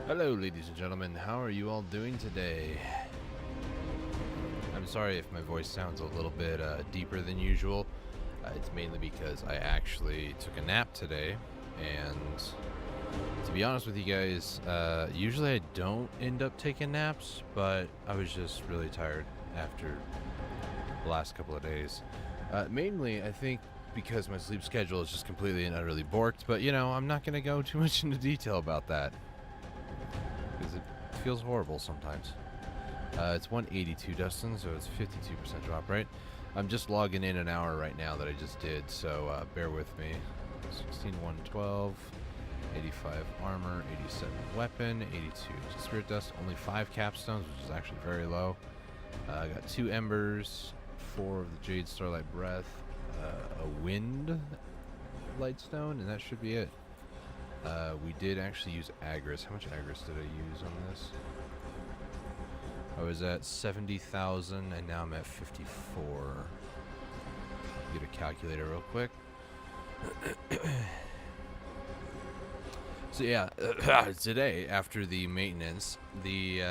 Hello, ladies and gentlemen. How are you all doing today? I'm sorry if my voice sounds a little bit deeper than usual. It's mainly because I actually took a nap today, and to be honest with you guys, usually I don't end up taking naps, but I was just really tired after the last couple of days. Mainly, I think because my sleep schedule is just completely and utterly borked, but you know, I'm not going to go too much into detail about that, because it feels horrible sometimes. It's 182, Dustin, so it's 52% drop rate. I'm just logging in an hour right now that I just did, so bear with me. 16, 112, 85 armor, 87 weapon, 82 spirit dust, only 5 capstones, which is actually very low. I got 2 embers, 4 of the jade starlight breath, a wind lightstone, and that should be it. We did actually use Agris. How much Agris did I use on this? I was at 70,000 and now I'm at 54. Get a calculator real quick. So yeah, today after the maintenance, the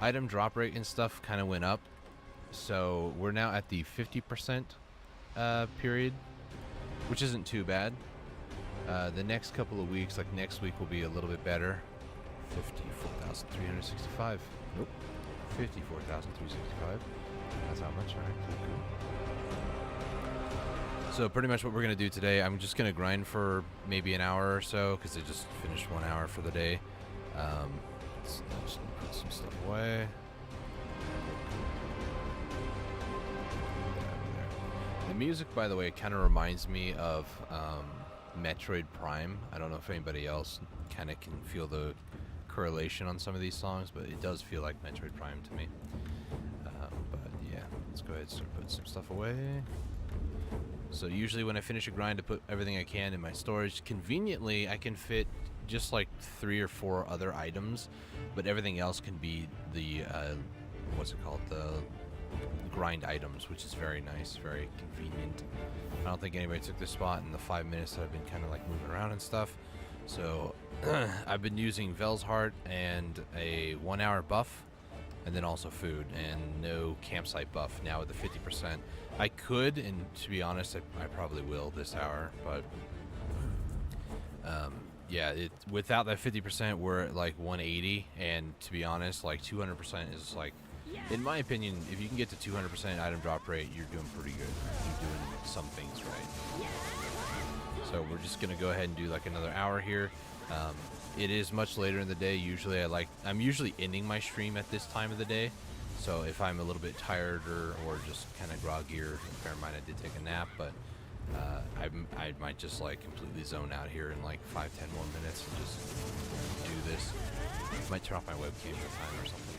item drop rate and stuff kind of went up. So we're now at the 50% period, which isn't too bad. The next couple of weeks, like next week, will be a little bit better. 54,365. Nope. 54,365. That's how much. Alright, cool. So pretty much what we're going to do today, I'm just going to grind for maybe an hour or so, because I just finished 1 hour for the day. Just put some stuff away. The music, by the way, kind of reminds me of Metroid Prime. I don't know if anybody else kind of can feel the correlation on some of these songs, but it does feel like Metroid Prime to me. But yeah, let's go ahead and start putting some stuff away. So usually when I finish a grind, I put everything I can in my storage. Conveniently, I can fit just like 3 or 4 other items, but everything else can be the what's it called, the grind items, which is very nice, very convenient. I don't think anybody took this spot in the 5 minutes that I've been kind of like moving around and stuff. So I've been using Vel's Heart and a 1 hour buff, and then also food and no campsite buff. Now with the 50%, I could, and to be honest, I probably will this hour, but yeah, without that 50%, we're at like 180, and to be honest, like 200% is like, in my opinion, if you can get to 200% item drop rate, you're doing pretty good. You're doing some things right. So we're just gonna go ahead and do like another hour here. It is much later in the day. Usually I'm usually ending my stream at this time of the day. So if I'm a little bit tired or just kind of groggy, or bear in mind I did take a nap, but I might just like completely zone out here in like 5-10 more minutes and just do this. Might turn off my webcam at a time or something.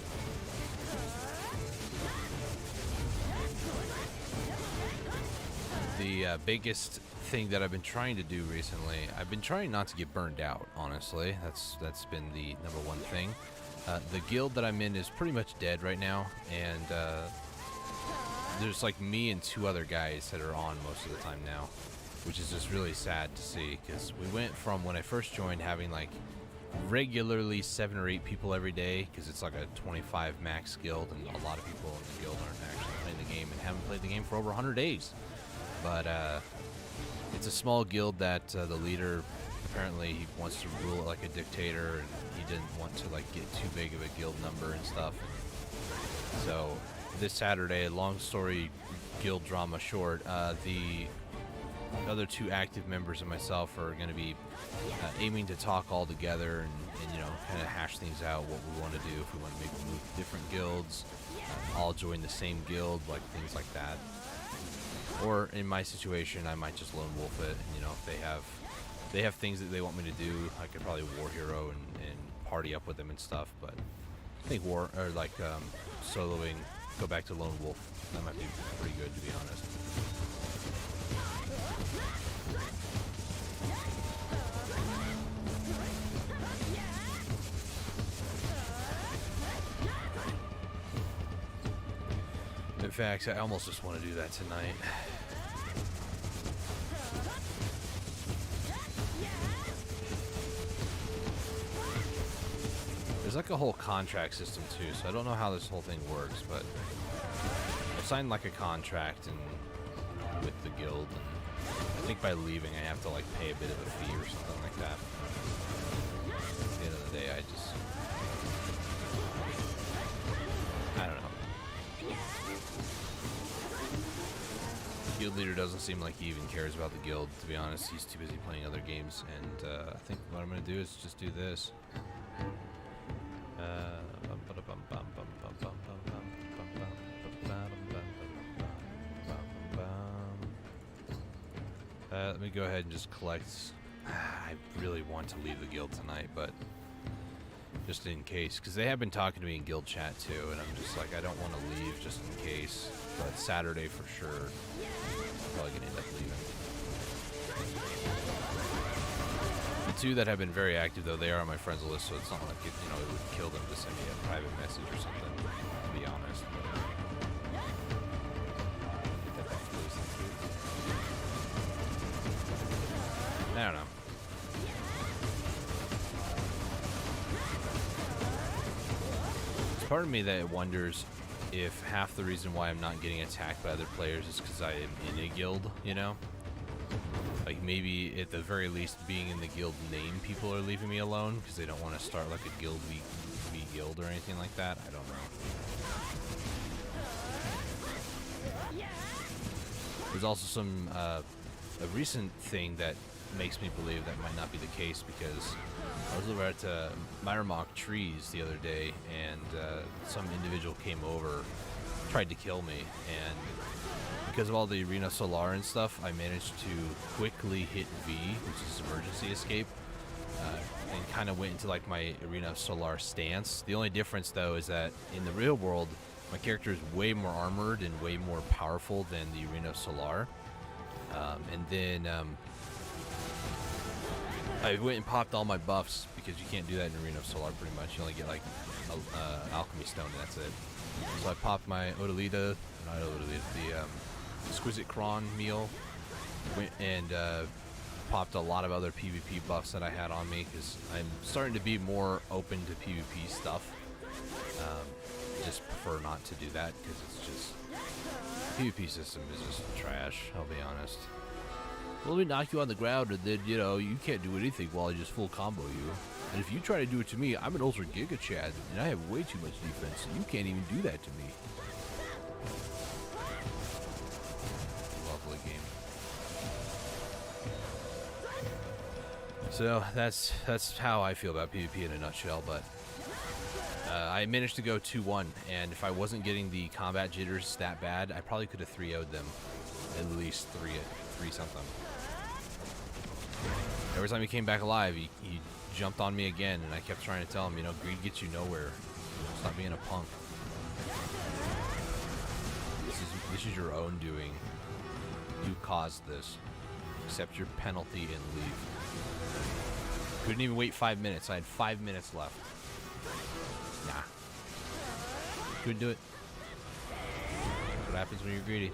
The biggest thing that I've been trying to do recently, I've been trying not to get burned out, honestly. That's been the #1 thing. The guild that I'm in is pretty much dead right now, and there's like me and 2 other guys that are on most of the time now, which is just really sad to see, because we went from, when I first joined, having like regularly 7 or 8 people every day, because it's like a 25 max guild, and a lot of people in the guild aren't actually playing the game and haven't played the game for over 100 days. But it's a small guild that the leader, apparently he wants to rule it like a dictator, and he didn't want to like get too big of a guild number and stuff. So this Saturday, long story guild drama short, the other 2 active members and myself are going to be aiming to talk all together and you know, kind of hash things out, what we want to do, if we want to maybe move to different guilds, all join the same guild, like things like that. Or in my situation, I might just lone wolf it. And, you know, if they have things that they want me to do, I could probably war hero and party up with them and stuff. But I think soloing, go back to lone wolf. That might be pretty good, to be honest. In fact, I almost just want to do that tonight. There's like a whole contract system too, so I don't know how this whole thing works, but I signed like a contract and with the guild, and I think by leaving I have to like pay a bit of a fee or something like that. At the end of the day, I don't know. The guild leader doesn't seem like he even cares about the guild, to be honest. He's too busy playing other games, and I think what I'm going to do is just do this. Let me go ahead and just collect. I really want to leave the guild tonight, but just in case, because they have been talking to me in guild chat too, and I'm just like, I don't want to leave just in case. But Saturday for sure, I'm probably gonna end up leaving. The two that have been very active though, they are on my friends list, so it's not like it, you know, it would kill them to send me a private message or something, to be honest. I don't know. There's part of me that wonders if half the reason why I'm not getting attacked by other players is because I am in a guild, you know? Like maybe at the very least being in the guild name people are leaving me alone because they don't want to start like a guild v guild or anything like that. I don't know. There's also some a recent thing that makes me believe that might not be the case, because I was over at Myramok Trees the other day, and some individual came over, tried to kill me, and because of all the Arena Solar and stuff, I managed to quickly hit V, which is emergency escape, and kind of went into like my Arena Solar stance. The only difference though is that in the real world, my character is way more armored and way more powerful than the Arena Solar. And then I went and popped all my buffs, because you can't do that in Arena of Solar pretty much. You only get like Alchemy Stone and that's it. So I popped my Odalita, not Odalita, the Exquisite Cron meal, went and popped a lot of other PvP buffs that I had on me, because I'm starting to be more open to PvP stuff. Just prefer not to do that, because it's just, PvP system is just trash, I'll be honest. Well, let me knock you on the ground, and then, you know, you can't do anything while I just full combo you. And if you try to do it to me, I'm an Ultra Giga Chad, and I have way too much defense, so you can't even do that to me. Lovely game. So, that's how I feel about PvP in a nutshell, but I managed to go 2-1, and if I wasn't getting the combat jitters that bad, I probably could have 3-0'd them. At least 3 something. Every time he came back alive, he jumped on me again, and I kept trying to tell him, you know, greed gets you nowhere. Stop being a punk. This is your own doing. You caused this. Accept your penalty and leave. Couldn't even wait 5 minutes. I had 5 minutes left. Nah. Couldn't do it. That's what happens when you're greedy.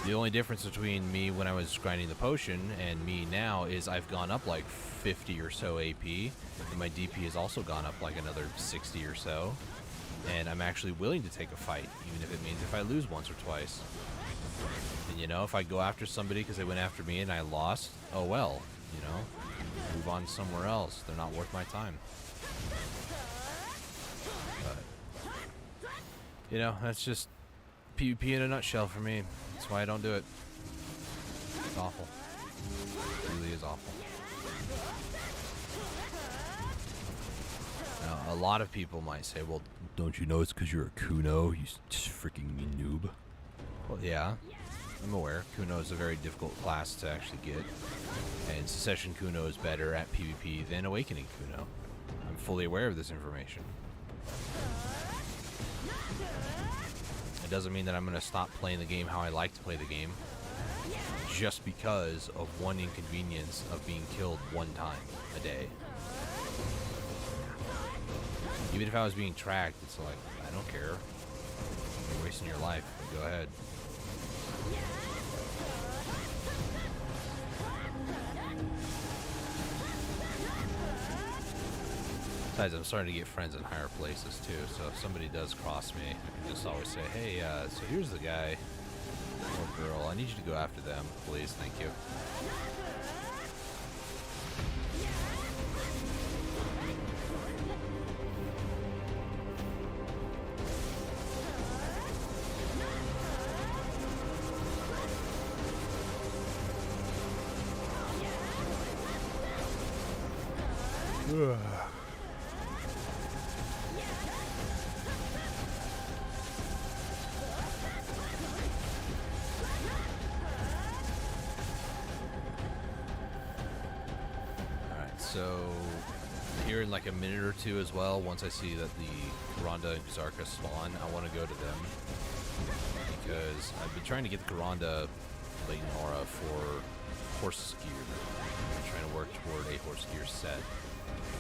The only difference between me when I was grinding the potion and me now is I've gone up like 50 or so AP, and my DP has also gone up like another 60 or so, and I'm actually willing to take a fight, even if it means if I lose once or twice. And you know, if I go after somebody because they went after me and I lost, oh well, you know, move on somewhere else. They're not worth my time. But, you know, that's just PvP in a nutshell for me. That's why I don't do it. It's awful. It really is awful. Now, a lot of people might say, well, don't you know it's because you're a Kuno? You just freaking noob. Well, yeah. I'm aware. Kuno is a very difficult class to actually get. And Secession Kuno is better at PvP than Awakening Kuno. I'm fully aware of this information. It doesn't mean that I'm going to stop playing the game how I like to play the game just because of one inconvenience of being killed one time a day. Even if I was being tracked, it's like, I don't care. You're wasting your life. Go ahead. Guys, I'm starting to get friends in higher places too, so if somebody does cross me, I can just always say, hey, so here's the guy or girl. I need you to go after them, please. Thank you. Ugh. So here in like a minute or two as well, once I see that the Kuranda and Kazarka spawn, I want to go to them because I've been trying to get the Kuranda Leighton Aura for horse gear. I'm trying to work toward a horse gear set.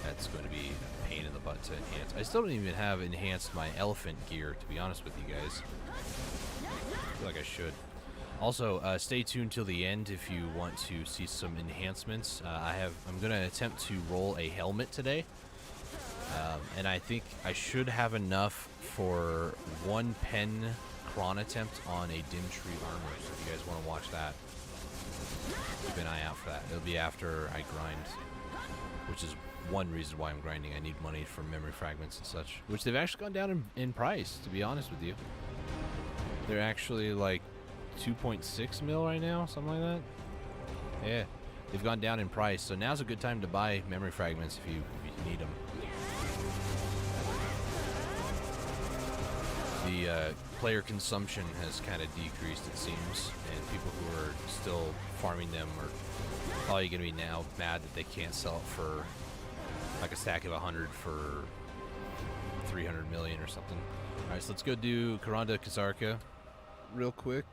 That's going to be a pain in the butt to enhance. I still don't even have enhanced my elephant gear, to be honest with you guys. I feel like I should. Also, stay tuned till the end if you want to see some enhancements. I'm going to attempt to roll a helmet today, and I think I should have enough for one pen cron attempt on a dim tree armor. So if you guys want to watch that, keep an eye out for that. It'll be after I grind, which is one reason why I'm grinding. I need money for memory fragments and such, which they've actually gone down in price, to be honest with you. They're actually like 2.6 mil right now, something like that. Yeah, they've gone down in price, so now's a good time to buy memory fragments if you need them. The player consumption has kind of decreased, it seems, and people who are still farming them are probably going to be now mad that they can't sell it for like a stack of 100 for 300 million or something. All right, so let's go do Kuranda Kazarka real quick.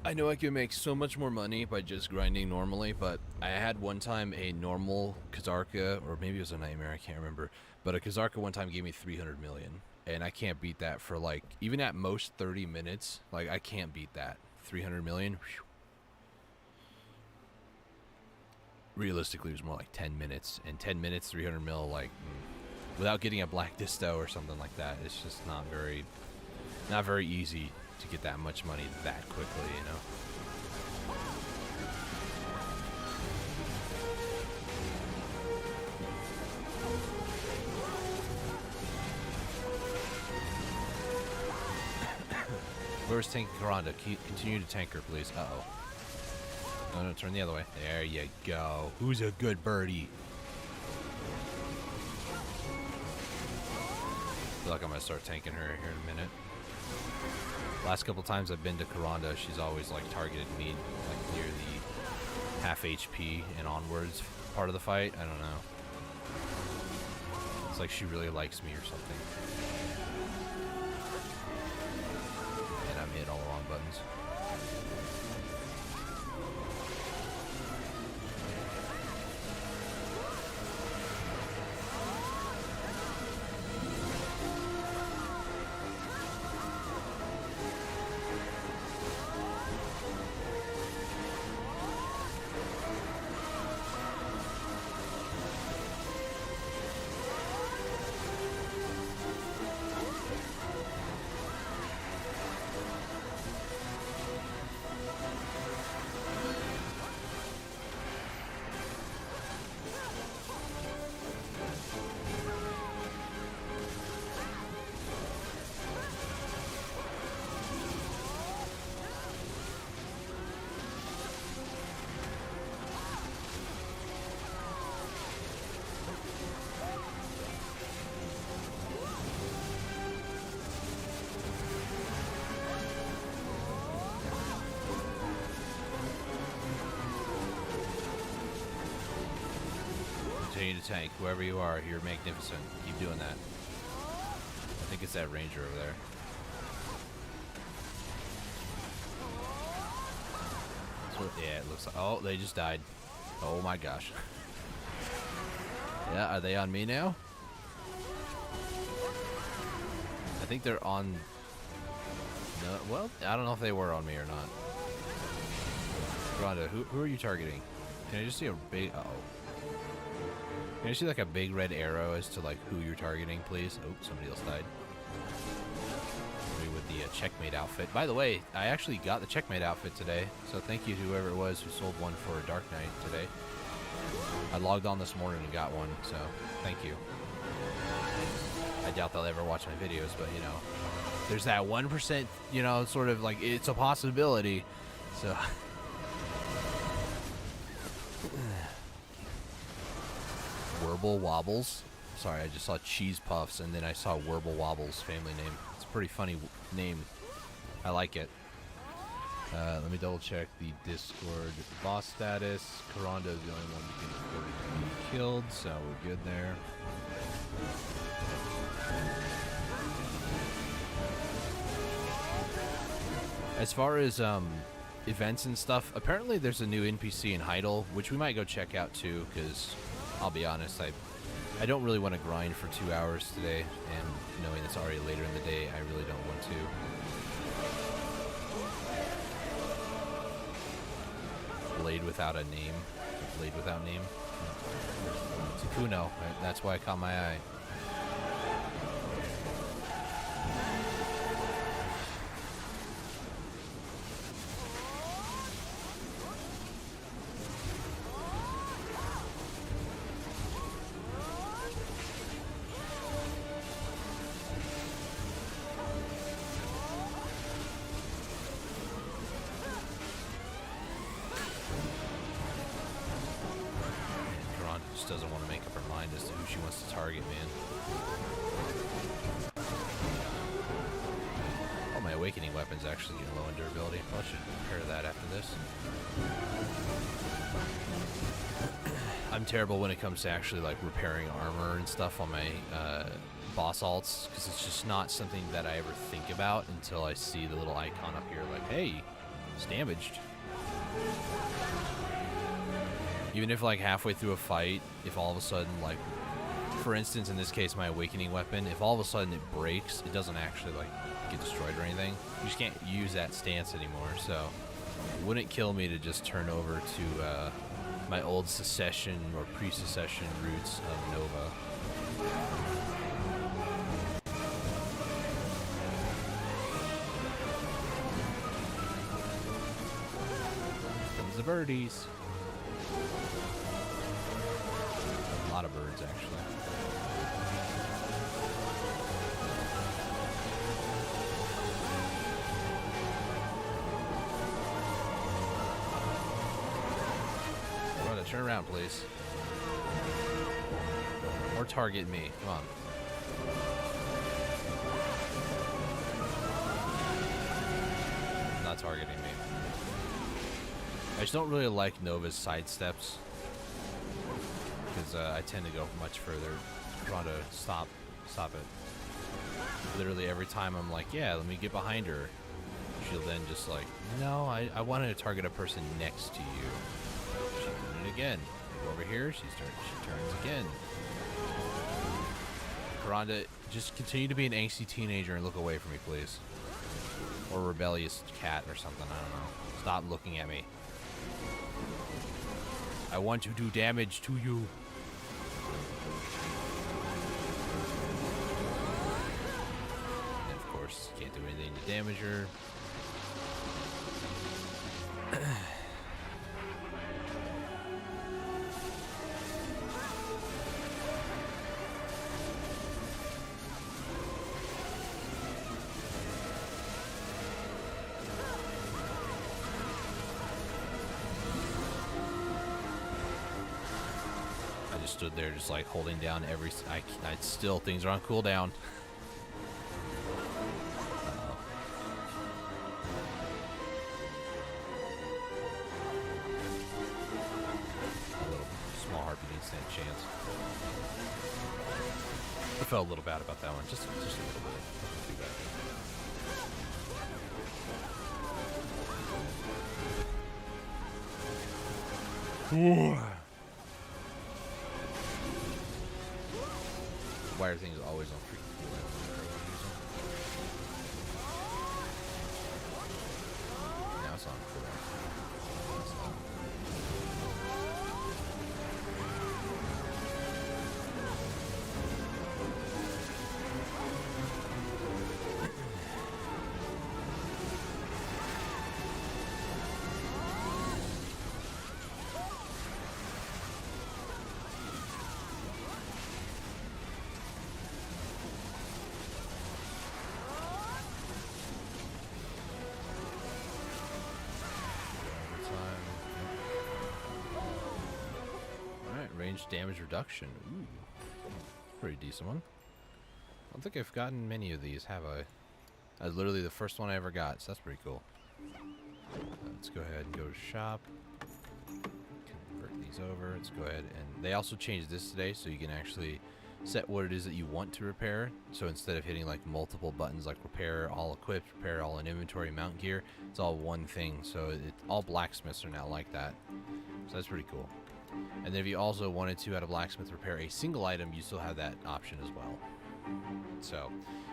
I know I can make so much more money by just grinding normally, but I had one time a normal Kazarka, or maybe it was a Nightmare, I can't remember, but a Kazarka one time gave me 300 million, and I can't beat that for like, even at most 30 minutes, like I can't beat that. 300 million? Whew. Realistically, it was more like 10 minutes, and 10 minutes, 300 mil, like, without getting a Black Disto or something like that, it's just not very easy to get that much money that quickly, you know? Where's Tank Kuranda? Continue to tank her, please. Uh-oh. No, turn the other way. There you go. Who's a good birdie? I feel like I'm going to start tanking her here in a minute. Last couple times I've been to Kuranda, she's always like targeted me like near the half HP and onwards part of the fight. I don't know. It's like she really likes me or something. And I'm hitting all the wrong buttons. Continue to tank. Whoever you are, you're magnificent. Keep doing that. I think it's that ranger over there. Yeah, it looks like... Oh, they just died. Oh my gosh. Yeah, are they on me now? I think they're on... No, well, I don't know if they were on me or not. Rhonda, who are you targeting? Can I just see a big... Uh-oh. Can I see like a big red arrow as to like who you're targeting, please? Oh, somebody else died. With the checkmate outfit. By the way, I actually got the checkmate outfit today, so thank you to whoever it was who sold one for Dark Knight today. I logged on this morning and got one, so thank you. I doubt they'll ever watch my videos, but you know, there's that 1%, you know, sort of like it's a possibility. So Werble Wobbles. Sorry, I just saw Cheese Puffs and then I saw Werble Wobbles family name. It's a pretty funny name. I like it. Let me double check the Discord boss status. Karanda is the only one who can afford to be killed, so we're good there. As far as events and stuff, apparently there's a new NPC in Heidel, which we might go check out too, because I'll be honest, I don't really want to grind for 2 hours today, and knowing it's already later in the day, I really don't want to. Blade without a name. Blade without name. It's a Kuno. That's why I caught my eye. Doesn't want to make up her mind as to who she wants to target, man. Oh, my awakening weapon's actually getting low in durability. Probably should repair that after this. I'm terrible when it comes to actually like repairing armor and stuff on my boss alts, because it's just not something that I ever think about until I see the little icon up here like, hey, it's damaged. Even if like halfway through a fight, if all of a sudden, like, for instance, in this case, my awakening weapon, if all of a sudden it breaks, it doesn't actually like get destroyed or anything. You just can't use that stance anymore. So it wouldn't kill me to just turn over to my old secession or pre-secession roots of Nova. Comes the birdies. A lot of birds, actually. Rhonda, turn around, please. Or target me. Come on. Not targeting me. I just don't really like Nova's side steps, because I tend to go much further. Rhonda, stop it. Literally every time I'm like, yeah, let me get behind her, she'll then just like, no, I wanted to target a person next to you. She's doing it again. I go over here, she turns again. Rhonda, just continue to be an angsty teenager and look away from me, please. Or a rebellious cat or something, I don't know. Stop looking at me. I want to do damage to you. And of course, can't do anything to damage her. Stood there just like holding down every I still things are on cooldown. A little small harpy didn't stand a chance. I felt a little bad about that one, just a little bit. Not too bad. Why are things always on freaking cooldown? Now it's on cooldown. range damage reduction. Ooh, pretty decent one. I don't think I've gotten many of these, have I? That's literally the first one I ever got, so that's pretty cool. Let's go ahead and go to shop. Convert these over. Let's go ahead and they also changed this today, so you can actually set what it is that you want to repair. So instead of hitting like multiple buttons like repair all equipped, repair all in inventory, mount gear, it's all one thing. So all blacksmiths are now like that. So that's pretty cool. And then if you also wanted to, at a blacksmith, repair a single item, you still have that option as well. So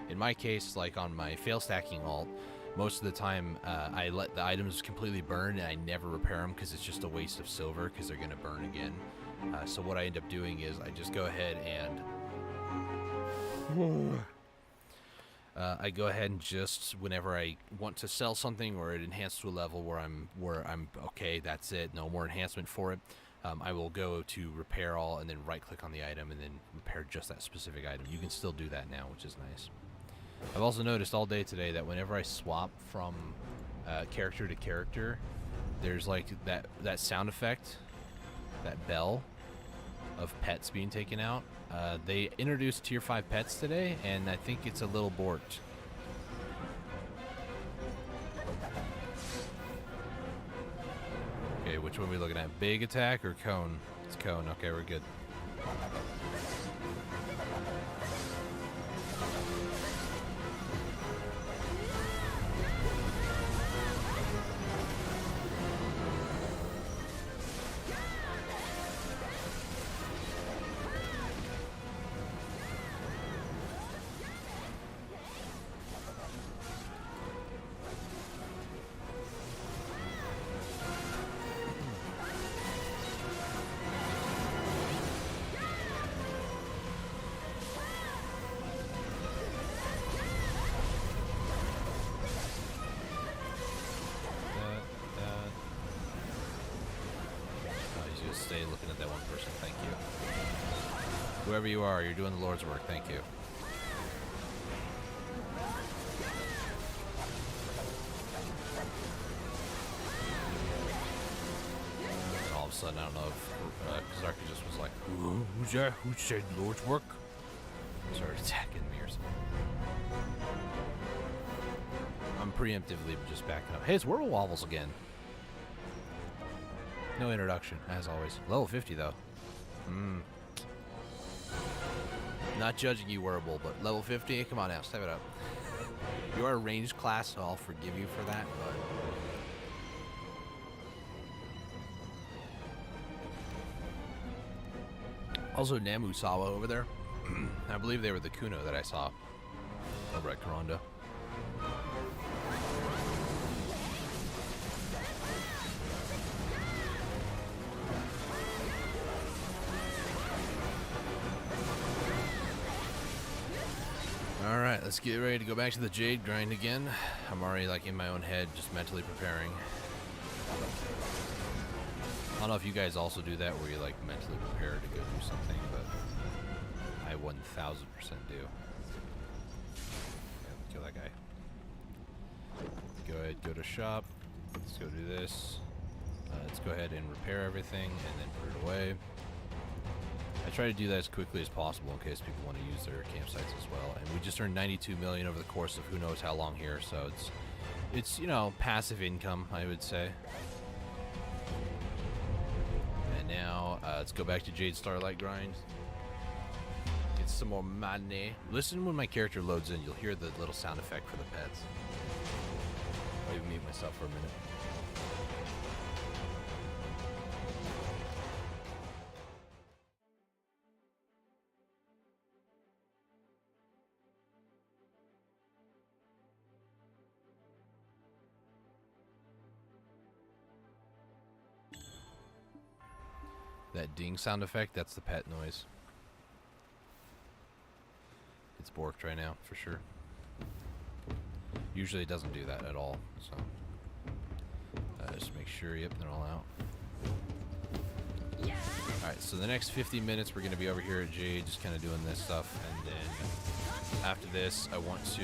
in my case, like on my fail stacking alt, most of the time I let the items completely burn and I never repair them because it's just a waste of silver because they're going to burn again. So what I end up doing is I just go ahead and I go ahead and just whenever I want to sell something or it enhanced to a level where I'm okay, that's it, no more enhancement for it. I will go to repair all and then right click on the item and then repair just that specific item. You can still do that now, which is nice. I've also noticed all day today that whenever I swap from character to character, there's like that sound effect, that bell of pets being taken out. They introduced tier 5 pets today, and I think it's a little borked. Okay, which one are we looking at? Big attack or cone? It's cone. Okay, we're good. Stay looking at that one person. Thank you. Whoever you are, you're doing the Lord's work. Thank you. And all of a sudden, I don't know if Zarka just was like, who's that? Who said Lord's work? Started attacking me or something. I'm preemptively just backing up. Hey, it's Whirl Wobbles again. No introduction, as always. Level 50, though. Not judging you, Wurble, but level 50? Come on now, step it up. You are a ranged class, so I'll forgive you for that, but... Also, Namusawa over there. I believe they were the Kuno that I saw over at Karonda. Alright, let's get ready to go back to the Jade grind again. I'm already like in my own head, just mentally preparing. I don't know if you guys also do that, where you like mentally prepare to go do something, but I 1000% do. Yeah, kill that guy. Go ahead, go to shop. Let's go do this. Let's go ahead and repair everything and then put it away. I try to do that as quickly as possible in case people want to use their campsites as well. And we just earned 92 million over the course of who knows how long here, so it's you know, passive income, I would say. And now let's go back to Jade Starlight grind. Get some more money. Listen when my character loads in, you'll hear the little sound effect for the pets. I'll even mute myself for a minute. That ding sound effect, that's the pet noise. It's borked right now, for sure. Usually it doesn't do that at all, so... just make sure, yep, they're all out. Alright, so the next 50 minutes we're going to be over here at Jade, just kind of doing this stuff, and then after this I want to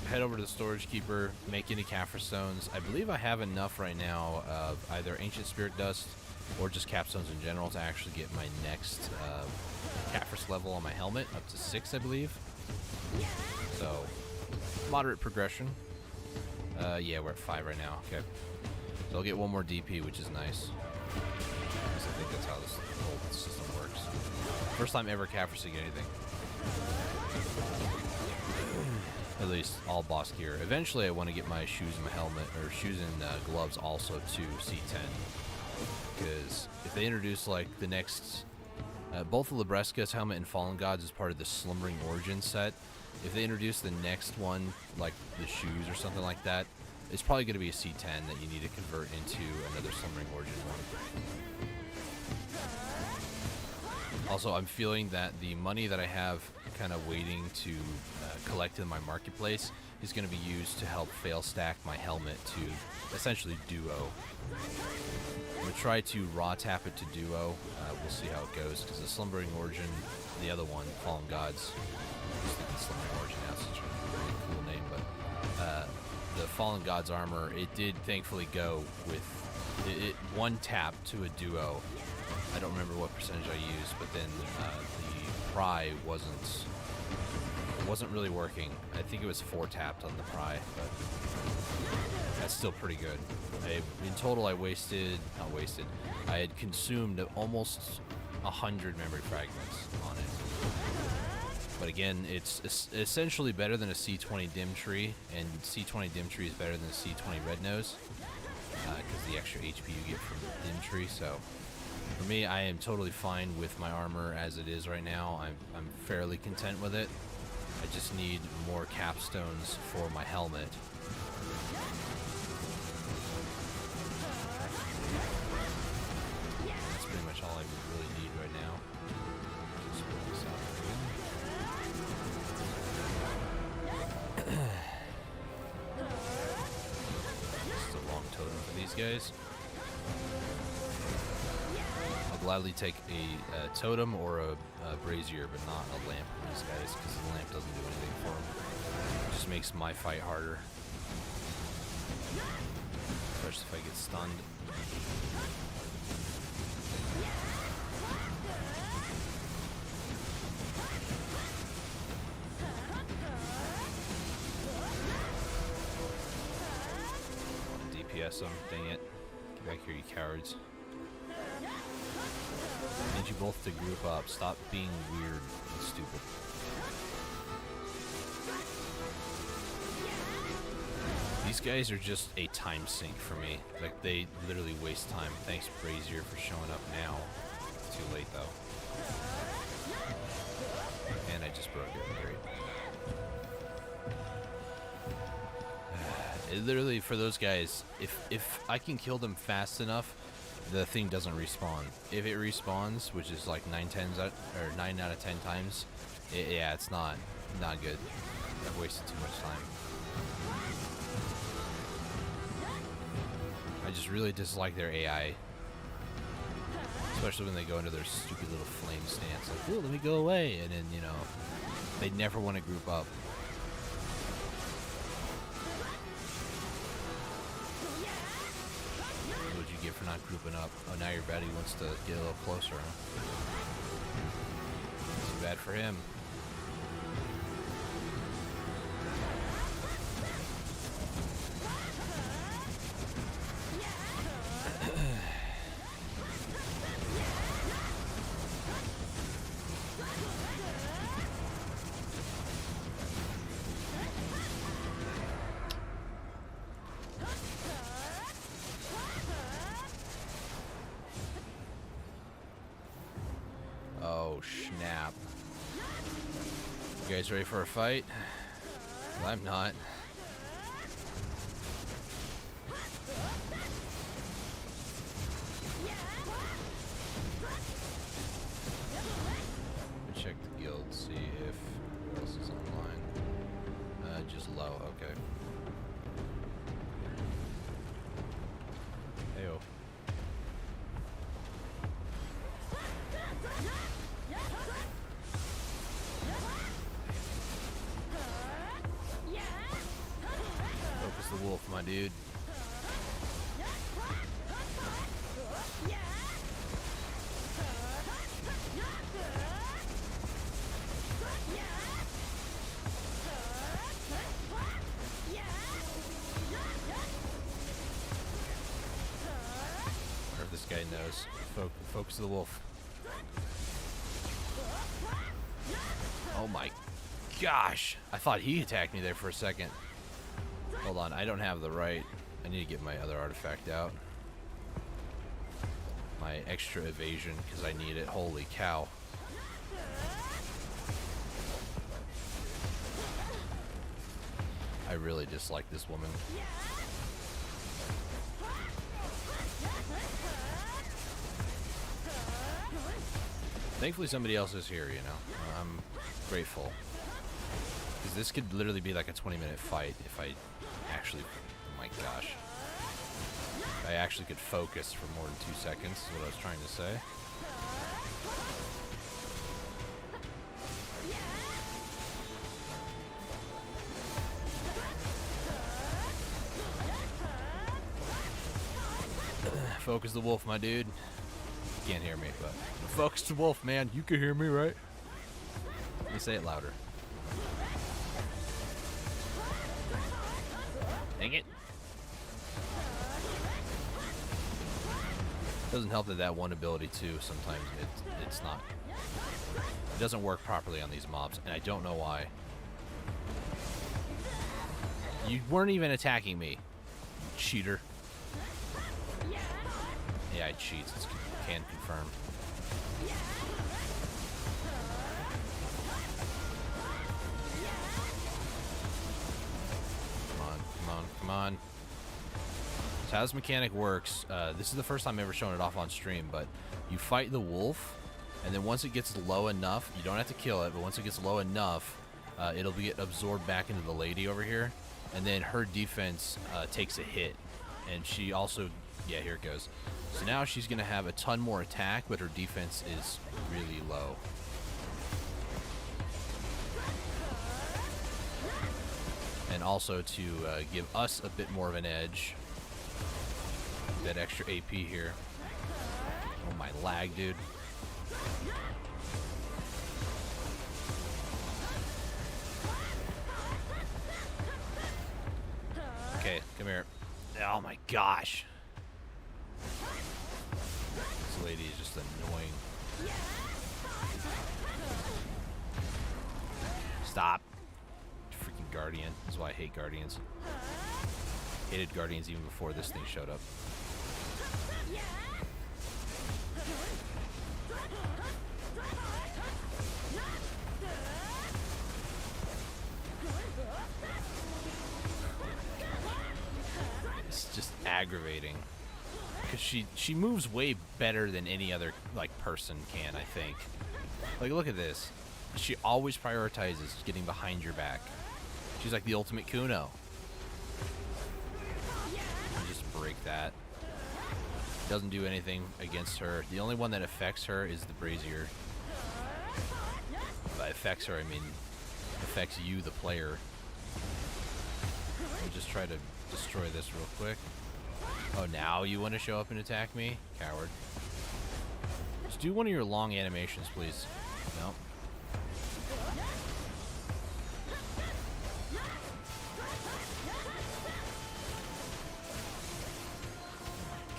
head over to the Storage Keeper, make any Kaffir stones. I believe I have enough right now of either Ancient Spirit Dust or just capstones in general, to actually get my next Catfist level on my helmet up to 6, I believe. So, moderate progression. Yeah, we're at 5 right now. Okay. So I'll get 1 more DP, which is nice. I think that's how this whole system works. First time ever Catfisting anything. At least all boss gear. Eventually I want to get my shoes and my helmet, or shoes and gloves also to C10. Because if they introduce like the next... both of Libresca's helmet and Fallen Gods is part of the Slumbering Origins set. If they introduce the next one, like the shoes or something like that, it's probably going to be a C10 that you need to convert into another Slumbering Origin one. Also, I'm feeling that the money that I have kind of waiting to collect in my marketplace is going to be used to help fail stack my helmet to essentially duo. I'm going to try to raw tap it to duo. We'll see how it goes, because the Slumbering Origin, the other one, Fallen Gods, I just think the Slumbering Origin has such a really cool name, but the Fallen Gods armor, it did thankfully go with it one tap to a duo. I don't remember what percentage I used, but then the pry wasn't really working. I think it was 4 tapped on the pry, but that's still pretty good. In total, I had consumed almost 100 memory fragments on it. But again, it's essentially better than a C20 dim tree, and C20 dim tree is better than a C20 red nose, because the extra HP you get from the dim tree. So for me, I am totally fine with my armor as it is right now. I'm fairly content with it. I just need more capstones for my helmet. That's pretty much all I really need right now. Just roll this out again. Just a long totem for these guys. I'll gladly take a totem or a brazier, but not a lamp for these guys, because the lamp doesn't do anything for them. It just makes my fight harder. Especially if I get stunned. DPS them, dang it. Get back here, you cowards. I need you both to group up. Stop being weird and stupid. These guys are just a time sink for me. Like, they literally waste time. Thanks, Brazier, for showing up now. Too late, though. And I just broke it. Great. Literally, for those guys, if I can kill them fast enough, the thing doesn't respawn. If it respawns, which is like 9 out of 10 times, yeah, it's not good. I've wasted too much time. I just really dislike their AI, especially when they go into their stupid little flame stance. Like, ooh, let me go away, and then, you know, they never want to group up. For not grouping up. Oh, now your baddie wants to get a little closer, huh? Too bad for him. Oh, snap. You guys ready for a fight? Well, I'm not. Let me check the guild, see if who else is online. Just low, okay. Heyo. Focus the wolf, my dude. everybody knows. Focus the wolf. Oh my gosh! I thought he attacked me there for a second. Hold on, I don't have the right. I need to get my other artifact out. My extra evasion, because I need it. Holy cow. I really dislike this woman. Thankfully somebody else is here, you know. I'm grateful. Because this could literally be like a 20-minute fight if I actually... Oh my gosh. If I actually could focus for more than 2 seconds is what I was trying to say. Focus the wolf, my dude. You can't hear me, but focus the wolf, man. You can hear me, right? Let me say it louder. Dang it. Doesn't help that that one ability too. Sometimes it's not. It doesn't work properly on these mobs, and I don't know why. You weren't even attacking me, cheater. Yeah, I cheat. Can confirm. Come on, come on, come on. So how this mechanic works, this is the first time I've ever shown it off on stream, but you fight the wolf, and then once it gets low enough, you don't have to kill it, but once it gets low enough, it'll get absorbed back into the lady over here, and then her defense takes a hit, and she also, yeah, here it goes. So now she's going to have a ton more attack, but her defense is really low. And also to give us a bit more of an edge. That extra AP here. Oh, my lag, dude. Okay, come here. Oh my gosh. This lady is just annoying. Stop. Freaking Guardian. This is why I hate Guardians. Hated Guardians even before this thing showed up. It's just aggravating. Because she moves way better than any other like person can, I think. Like, look at this. She always prioritizes getting behind your back. She's like the ultimate Kuno. Just break that. Doesn't do anything against her. The only one that affects her is the brazier. By affects her, I mean affects you, the player. Let me just try to destroy this real quick. Oh, now you want to show up and attack me? Coward. Just do one of your long animations, please. Nope.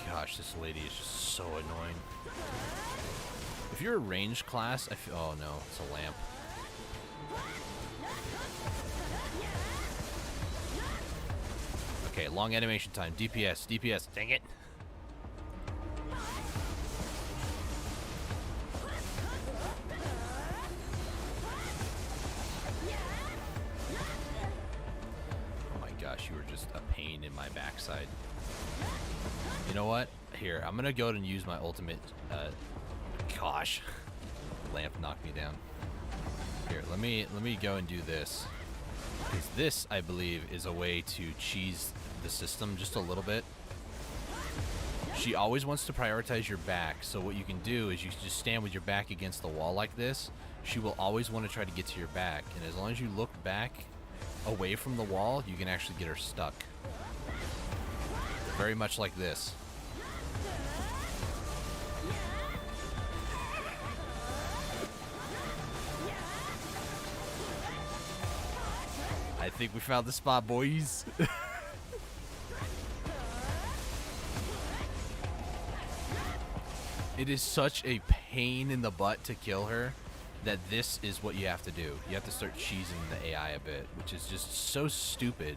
Gosh, this lady is just so annoying. If you're a ranged class, I feel... Oh, no. It's a lamp. Okay, long animation time. DPS, DPS. Dang it. Oh my gosh, you were just a pain in my backside. You know what? Here, I'm gonna go and use my ultimate. Gosh, lamp knocked me down. Here, let me go and do this. Because this, I believe, is a way to cheese the system just a little bit. She always wants to prioritize your back, so what you can do is you can just stand with your back against the wall like this. She will always want to try to get to your back, and as long as you look back away from the wall, you can actually get her stuck. Very much like this. I think we found the spot, boys. It is such a pain in the butt to kill her that this is what you have to do. You have to start cheesing the AI a bit, which is just so stupid.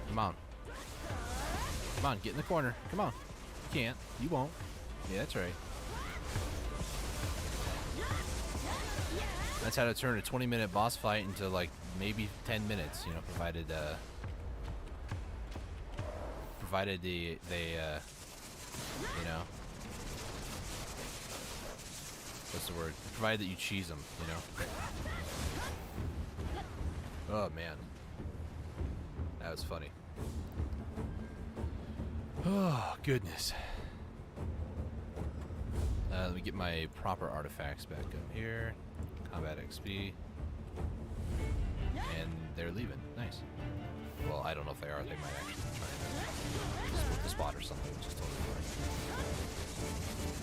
Come on. Come on, get in the corner. Come on. You can't. You won't. Yeah, that's right. That's how to turn a 20-minute boss fight into like maybe 10 minutes, you know, provided they you know, what's the word? Provided that you cheese them, you know. Oh man, that was funny. Oh goodness. Let me get my proper artifacts back up here. Combat XP. And they're leaving. Nice. Well, I don't know if they are. They might actually be trying to split the spot or something, which is totally fine.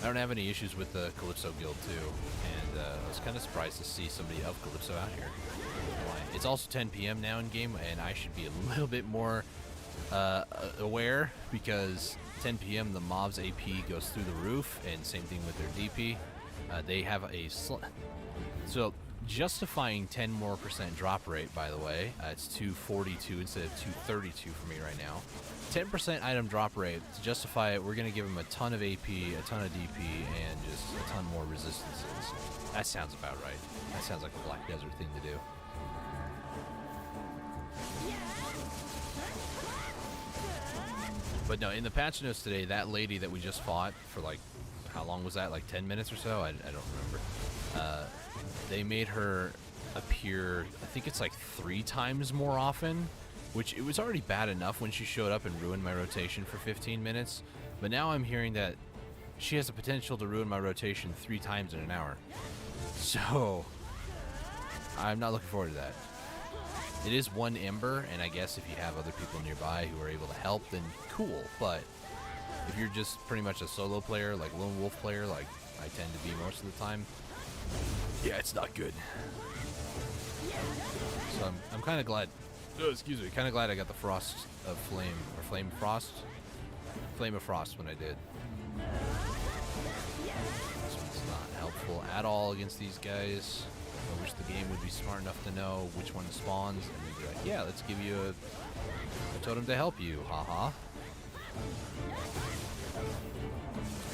I don't have any issues with the Calypso Guild, too. And I was kind of surprised to see somebody of Calypso out here. It's also 10 p.m. now in game, and I should be a little bit more aware, because 10 p.m. the mob's AP goes through the roof, and same thing with their DP. They have a so justifying 10% more drop rate, by the way. It's 242 instead of 232 for me right now. 10% item drop rate. To justify it, we're going to give them a ton of AP, a ton of DP, and just a ton more resistances. That sounds about right. That sounds like a Black Desert thing to do. But no, in the patch notes today, that lady that we just fought for like, how long was that? Like 10 minutes or so? I don't remember. They made her appear, I think it's like 3 times more often, which it was already bad enough when she showed up and ruined my rotation for 15 minutes. But now I'm hearing that she has the potential to ruin my rotation 3 times in an hour. So I'm not looking forward to that. It is 1 Ember, and I guess if you have other people nearby who are able to help, then cool. But if you're just pretty much a solo player, like lone wolf player, like I tend to be most of the time, yeah, it's not good. So I'm kind of glad. Oh, excuse me. Kind of glad I got the Frost of Flame, or Flame Frost, Flame of Frost when I did. This one's not helpful at all against these guys. I wish the game would be smart enough to know which one spawns, and they'd be like, yeah, let's give you a totem to help you, haha.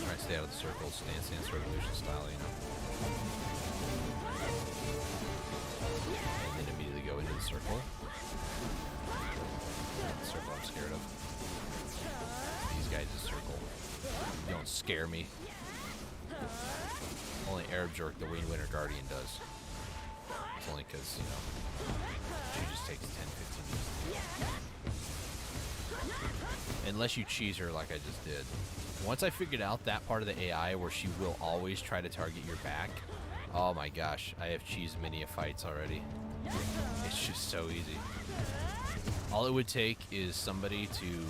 Try to stay out of the circle, Stance Revolution style, you know. And then immediately go into the circle. The circle I'm scared of. These guys' circle. You don't scare me. Only Arab Jerk, the Wing Winter Guardian, does. It's only because, you know, she just takes 10, 15 minutes. Unless you cheese her like I just did. Once I figured out that part of the AI where she will always try to target your back, oh my gosh, I have cheesed many a fights already. It's just so easy. All it would take is somebody to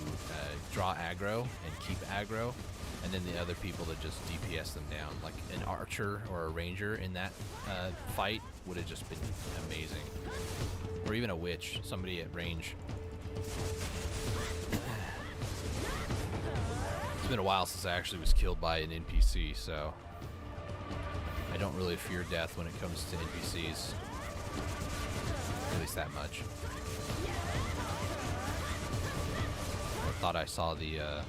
draw aggro and keep aggro, and then the other people to just DPS them down. Like an archer or a ranger in that fight would have just been amazing. Or even a witch, somebody at range. It's been a while since I actually was killed by an NPC, so I don't really fear death when it comes to NPCs. At least that much. I thought I saw the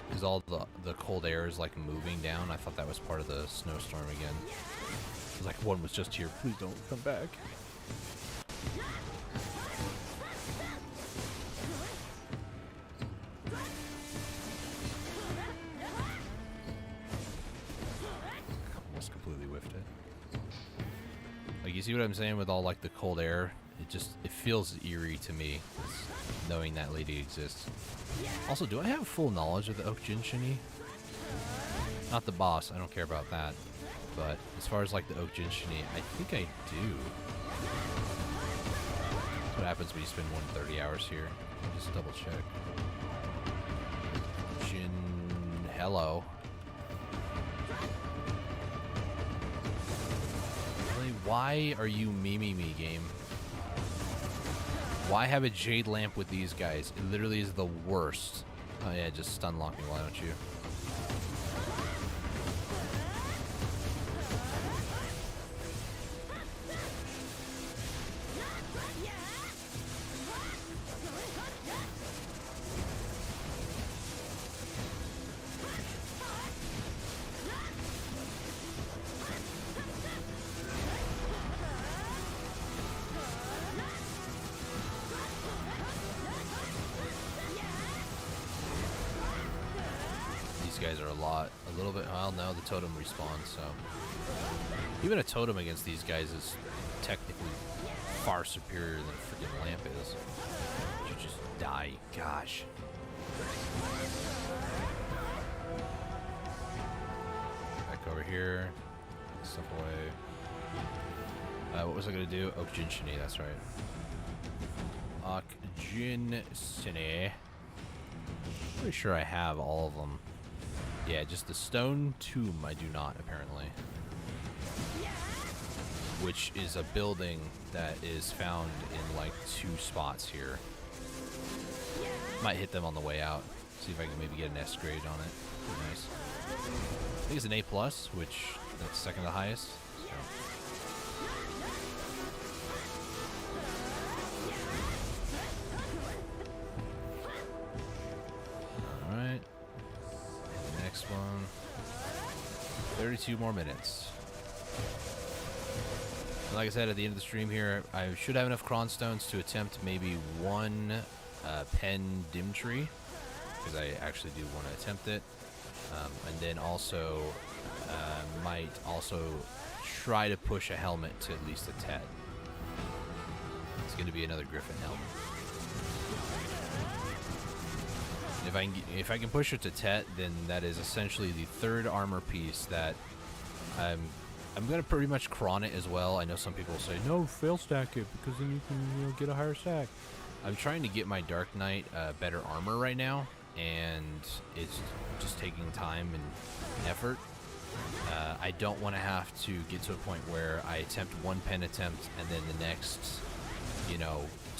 because all the cold air is like moving down. I thought that was part of the snowstorm again. It was like one was just here. Please don't come back. Almost completely whiffed it. Like, you see what I'm saying with all like the cold air? It feels eerie to me, knowing that lady exists. Also, do I have full knowledge of the Oak Jinshini? Not the boss, I don't care about that. But as far as like the Oak Jinshini, I think I do. That's what happens when you spend 130 hours here. I'll just double check. Jin, hello. Really, why are you memeing me, game? Why have a Jade Lamp with these guys? It literally is the worst. Oh yeah, just stun lock me, why don't you? guys are a little bit, well, no, the totem respawns, so. Even a totem against these guys is technically far superior than a freaking lamp is. You just die, gosh. Back over here, stuff away. What was I gonna do? Okjinshini, that's right. Okjinshini. Pretty sure I have all of them. Yeah, just the stone tomb I do not, apparently. Which is a building that is found in like 2 spots here. Might hit them on the way out. See if I can maybe get an S grade on it. Nice. I think it's an A+, which that's second to the highest. So. Alright. Next one. 32 more minutes. Like I said at the end of the stream here, I should have enough cron stones to attempt maybe 1 pen dim tree, because I actually do want to attempt it. And then also might also try to push a helmet to at least a Tet. It's going to be another Griffin helmet. If I can push it to Tet, then that is essentially the 3rd armor piece that I'm going to pretty much cron it as well. I know some people will say, no, fail stack it, because then you can get a higher stack. I'm trying to get my Dark Knight better armor right now, and it's just taking time and effort. I don't want to have to get to a point where I attempt 1 pen attempt, and then the next,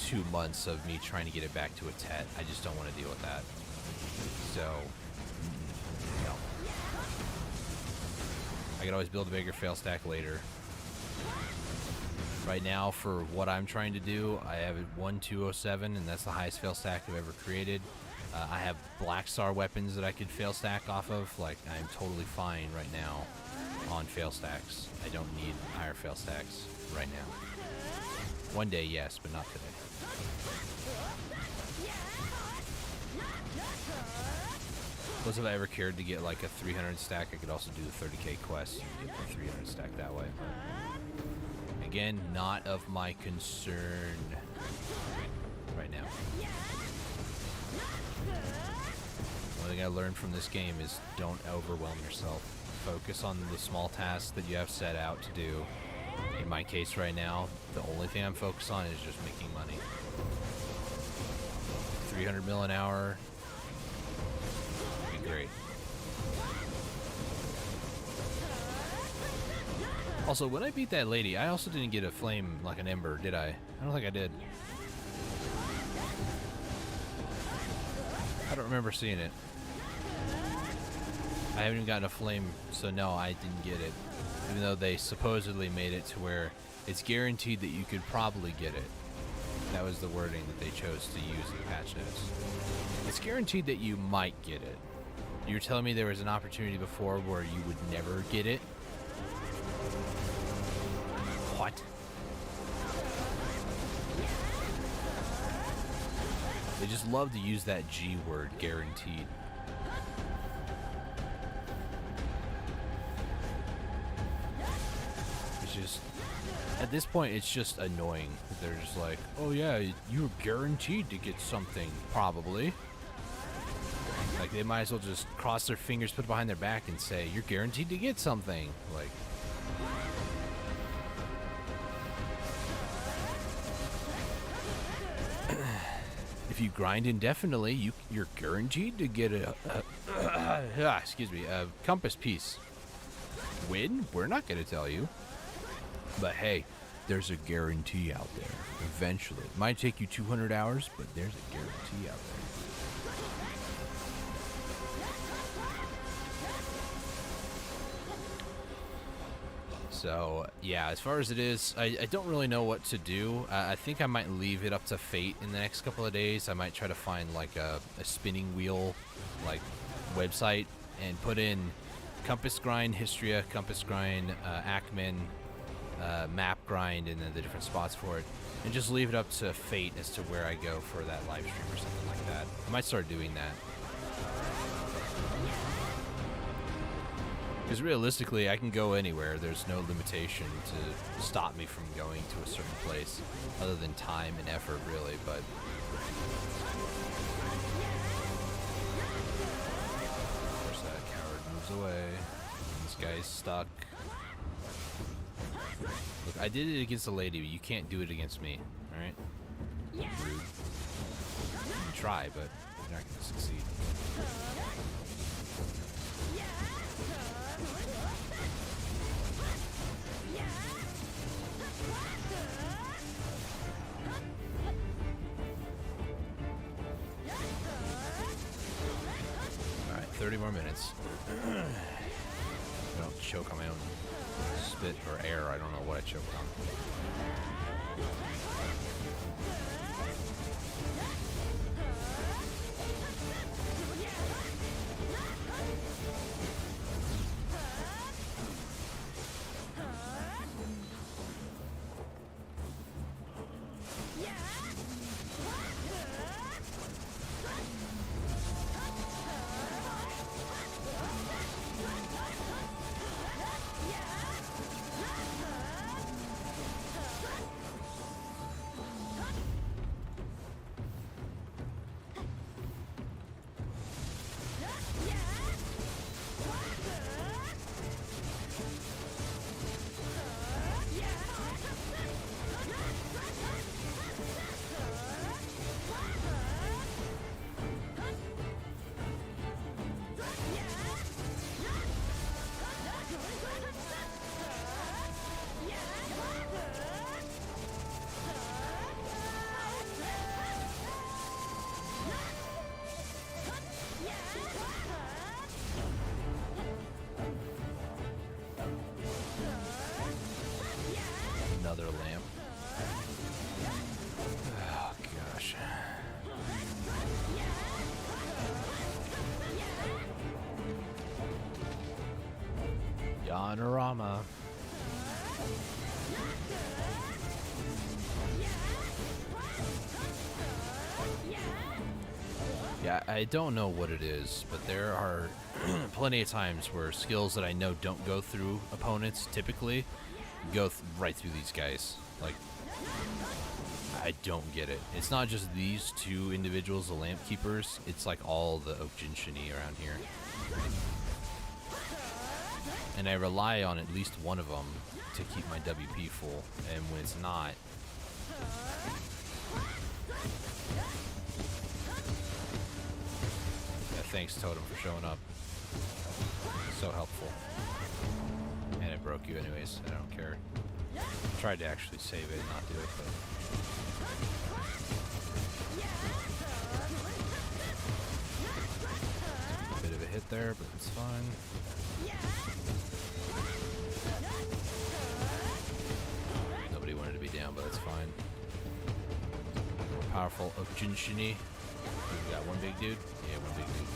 2 months of me trying to get it back to a Tet. I just don't want to deal with that. So, no. I could always build a bigger fail stack later. Right now, for what I'm trying to do, I have 1207, and that's the highest fail stack I've ever created. I have Black Star weapons that I could fail stack off of. Like, I'm totally fine right now on fail stacks. I don't need higher fail stacks right now. One day, yes, but not today. Plus, if I ever cared to get like a 300 stack, I could also do the 30k quest and get the 300 stack that way. But again, not of my concern right now. One thing I learned from this game is don't overwhelm yourself. Focus on the small tasks that you have set out to do. In my case right now, the only thing I'm focused on is just making money. 300 mil an hour. Great. Also, when I beat that lady, I also didn't get a flame like an ember, did I? I don't think I did. I don't remember seeing it. I haven't even gotten a flame, so no, I didn't get it. Even though they supposedly made it to where it's guaranteed that you could probably get it. That was the wording that they chose to use in the patch notes. It's guaranteed that you might get it. You're telling me there was an opportunity before where you would never get it? What? They just love to use that G word, guaranteed. It's just, at this point, it's just annoying. They're just like, oh yeah, you're guaranteed to get something, probably. Like, they might as well just cross their fingers, put it behind their back, and say, you're guaranteed to get something. Like, if you grind indefinitely, you're guaranteed to get a compass piece. When? We're not going to tell you. But hey, there's a guarantee out there. Eventually. It might take you 200 hours, but there's a guarantee out there. So, yeah, as far as it is, I don't really know what to do. I think I might leave it up to fate in the next couple of days. I might try to find, like, a spinning wheel, like, website and put in compass grind, Histria, compass grind, Ackman, map grind, and then the different spots for it. And just leave it up to fate as to where I go for that live stream or something like that. I might start doing that. Because realistically, I can go anywhere. There's no limitation to stop me from going to a certain place, other than time and effort, really. But of course, that coward moves away. This guy's stuck. Look, I did it against a lady, but you can't do it against me. All right? Rude. You can try, but you're not going to succeed. Alright, 30 more minutes. I don't choke on my own spit or air. I don't know what I choked on. Another lamp. Oh, gosh. Yanorama. Yeah, I don't know what it is, but there are plenty of times where skills that I know don't go through opponents typically go right through these guys. Like, I don't get it. It's not just these two individuals, the lamp keepers. It's like all the Ojinshin-y around here. And I rely on at least one of them to keep my WP full. And when it's not, yeah, thanks Totem for showing up. So helpful. And it broke you anyways. I don't care. I tried to actually save it and not do it, but a bit of a hit there, but it's fine. Nobody wanted to be down, but that's fine. More powerful Ojinshin-y. We got one big dude? Yeah, one big dude.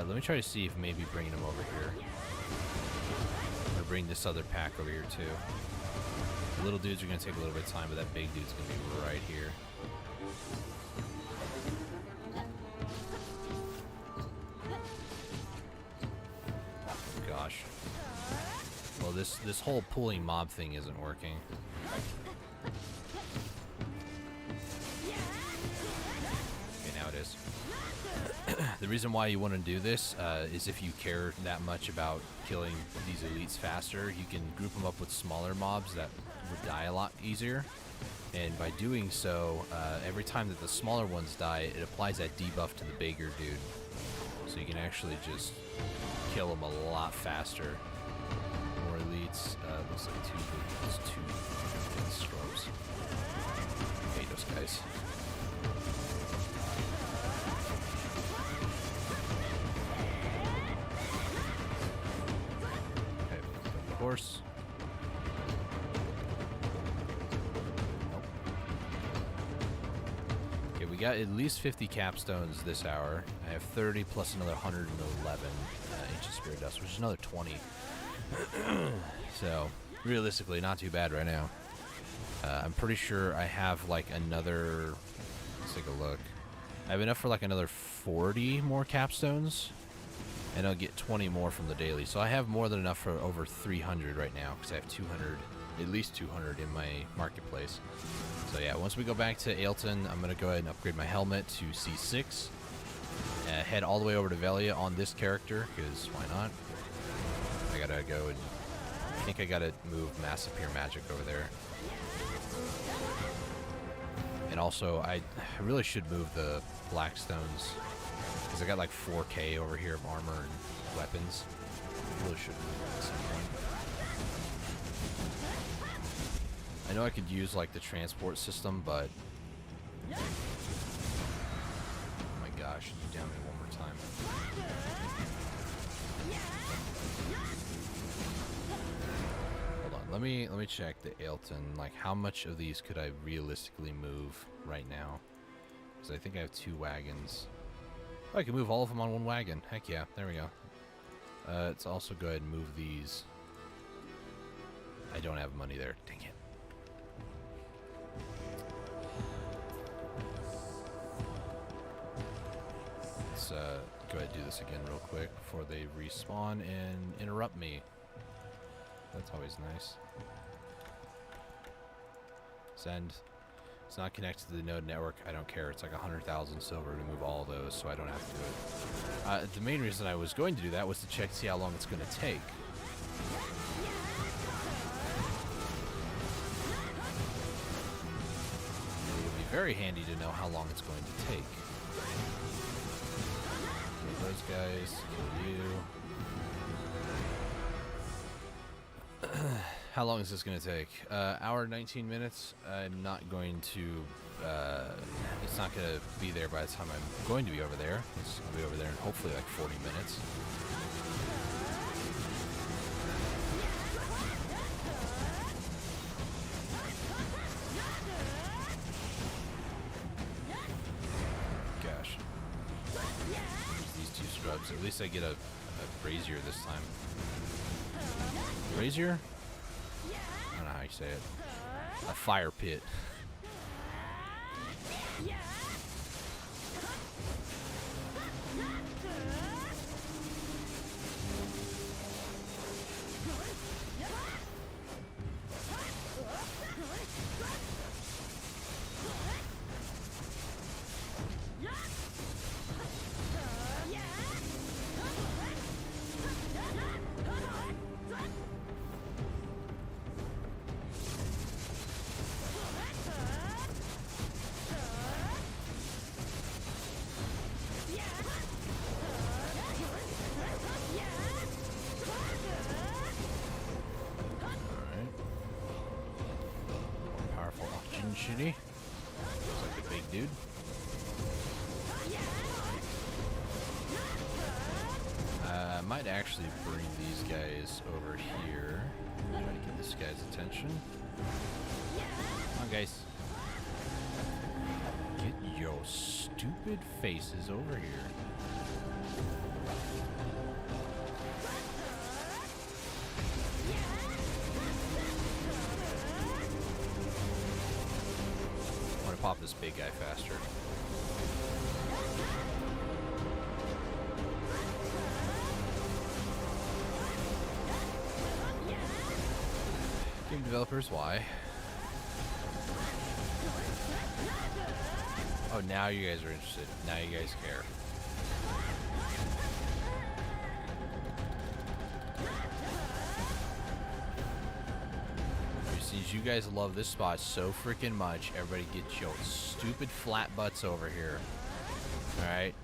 Let me try to see if maybe bringing him over here. Or bring this other pack over here too. The little dudes are going to take a little bit of time, but that big dude's going to be right here. Gosh. Well, this whole pulling mob thing isn't working. Okay, now it is. The reason why you want to do this is if you care that much about killing these elites faster, you can group them up with smaller mobs that would die a lot easier. And by doing so, every time that the smaller ones die, it applies that debuff to the bigger dude. So you can actually just kill them a lot faster. More elites. Looks like two strobes. Hate those guys. Horse. Nope. Okay, we got at least 50 capstones this hour. I have 30 plus another 111 ancient spirit dust, which is another 20. So, realistically, not too bad right now. I'm pretty sure I have like another. Let's take a look. I have enough for like another 40 more capstones. and I'll get 20 more from the daily. So I have more than enough for over 300 right now, because I have 200, at least 200 in my marketplace. So yeah, once we go back to Ailton, I'm going to go ahead and upgrade my helmet to C6. Head all the way over to Velia on this character, because why not? I gotta go and I think I gotta move Massive Peer Magic over there. And also, I really should move the Blackstones, because I got like 4K over here of armor and weapons. I really should move them at some point. I know I could use like the transport system, but oh my gosh, you down me one more time. Hold on, let me check the Ailton. Like, how much of these could I realistically move right now? Because I think I have 2 wagons. Oh, I can move all of them on 1 wagon. Heck yeah, there we go. Let's also go ahead and move these. I don't have money there. Dang it. Let's go ahead and do this again real quick before they respawn and interrupt me. That's always nice. Send. It's not connected to the node network. I don't care. It's like 100,000 silver to move all those, so I don't have to do it. The main reason I was going to do that was to check to see how long it's going to take. It would be very handy to know how long it's going to take. Kill those guys. Kill you. How long is this going to take? Hour 19 minutes. I'm not going to... it's not going to be there by the time I'm going to be over there. It's going to be over there in hopefully like 40 minutes. Gosh. These 2 scrubs. At least I get a brazier this time. Brazier? I don't know how you say it. A fire pit. Shitty. Looks like a big dude. I might actually bring these guys over here. Try to get this guy's attention. Come on, guys. Get your stupid faces over here. Pop this big guy faster. Game developers, why? Oh, now you guys are interested. Now you guys care. Since you guys love this spot so freaking much, everybody get your stupid flat butts over here. Alright?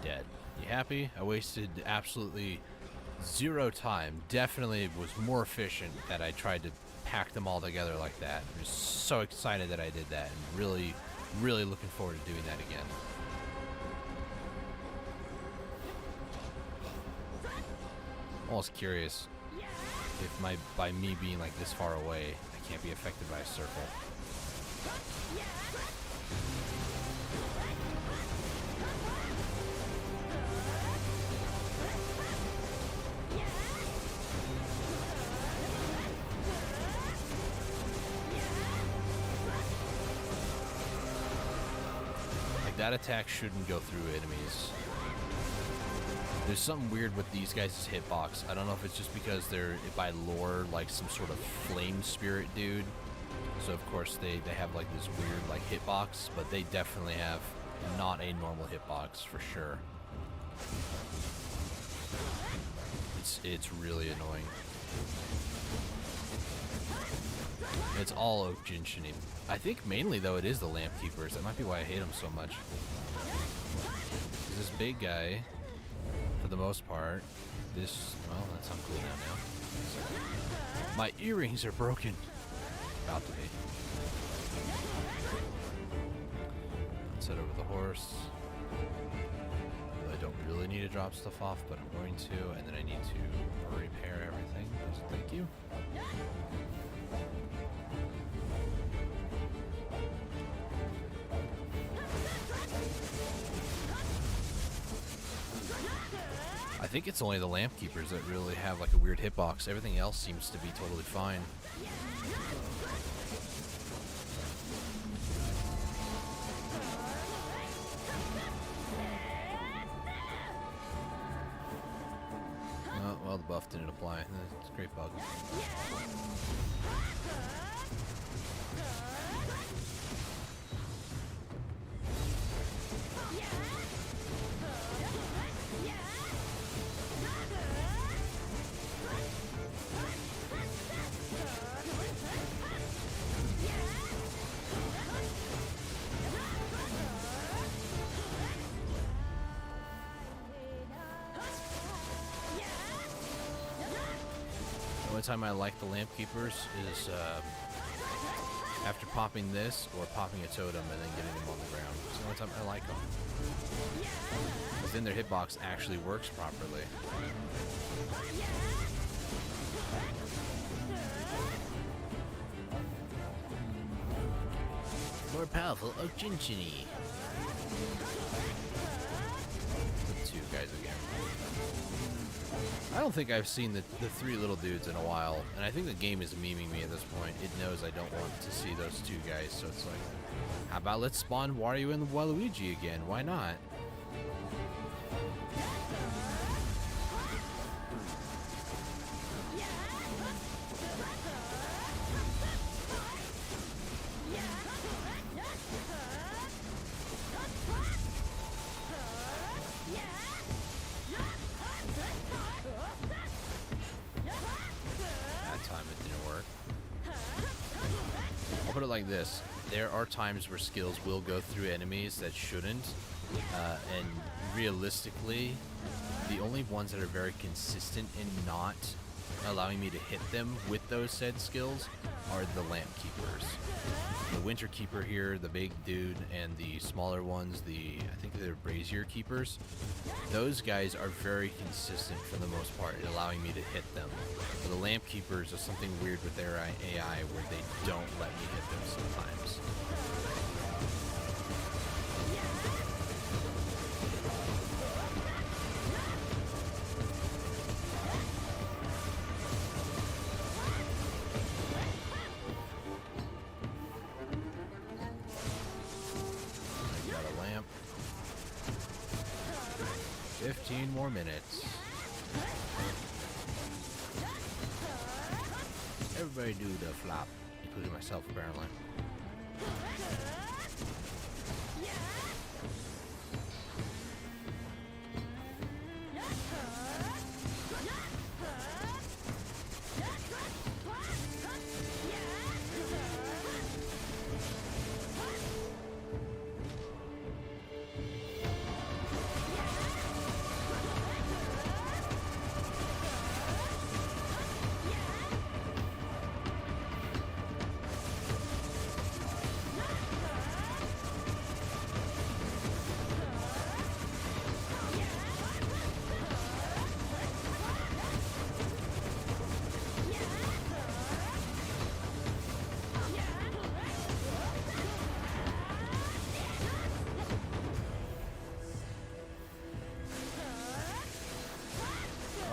Dead. You happy? I wasted absolutely 0 time. Definitely was more efficient that I tried to pack them all together like that. I'm just so excited that I did that, and really, really looking forward to doing that again. Almost curious if by me being like this far away, I can't be affected by a circle. Like, that attack shouldn't go through enemies. There's something weird with these guys' hitbox. I don't know if it's just because they're, by lore, like some sort of flame spirit dude. So, of course, they have, like, this weird, like, hitbox. But they definitely have not a normal hitbox, for sure. It's really annoying. It's all Oak Jinshin. I think mainly, though, it is the Lamp Keepers. That might be why I hate them so much. This big guy, for the most part, well, that's on cooldown now. My earrings are broken. About to be. Let's head over the horse. I don't really need to drop stuff off, but I'm going to, and then I need to repair everything. So thank you. I think it's only the Lamp Keepers that really have like a weird hitbox. Everything else seems to be totally fine. Oh, well, the buff didn't apply. It's a great bug. The only time I like the Lamp Keepers is after popping this or popping a totem and then getting them on the ground. It's the only time I like them. Because then their hitbox actually works properly. More powerful Oak Jinshin-y. The two guys again. I don't think I've seen the three little dudes in a while, and I think the game is memeing me at this point. It knows I don't want to see those two guys, so it's like, how about let's spawn Wario and Waluigi again? Why not? Put it like this, there are times where skills will go through enemies that shouldn't, and realistically, the only ones that are very consistent in not allowing me to hit them with those said skills are the Lamp Keepers. The Winter Keeper here, the big dude, and the smaller ones, I think they're Brazier Keepers. Those guys are very consistent for the most part in allowing me to hit them. But the Lamp Keepers are something weird with their AI where they don't let me hit them sometimes. I got a lamp. 15 more minutes. Everybody do the flop, including myself apparently.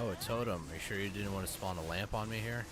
Oh, a totem. Are you sure you didn't want to spawn a lamp on me here?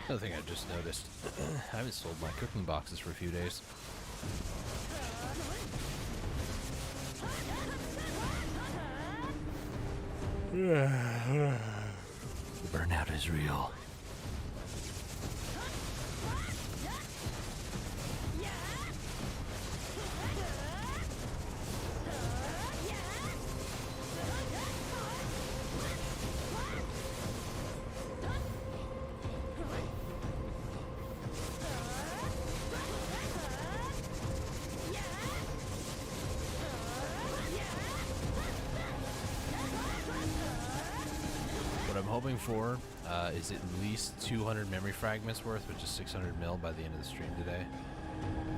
Another thing I just noticed, I haven't sold my cooking boxes for a few days. The burnout is real. What I'm hoping for is at least 200 memory fragments worth, which is 600 mil by the end of the stream today.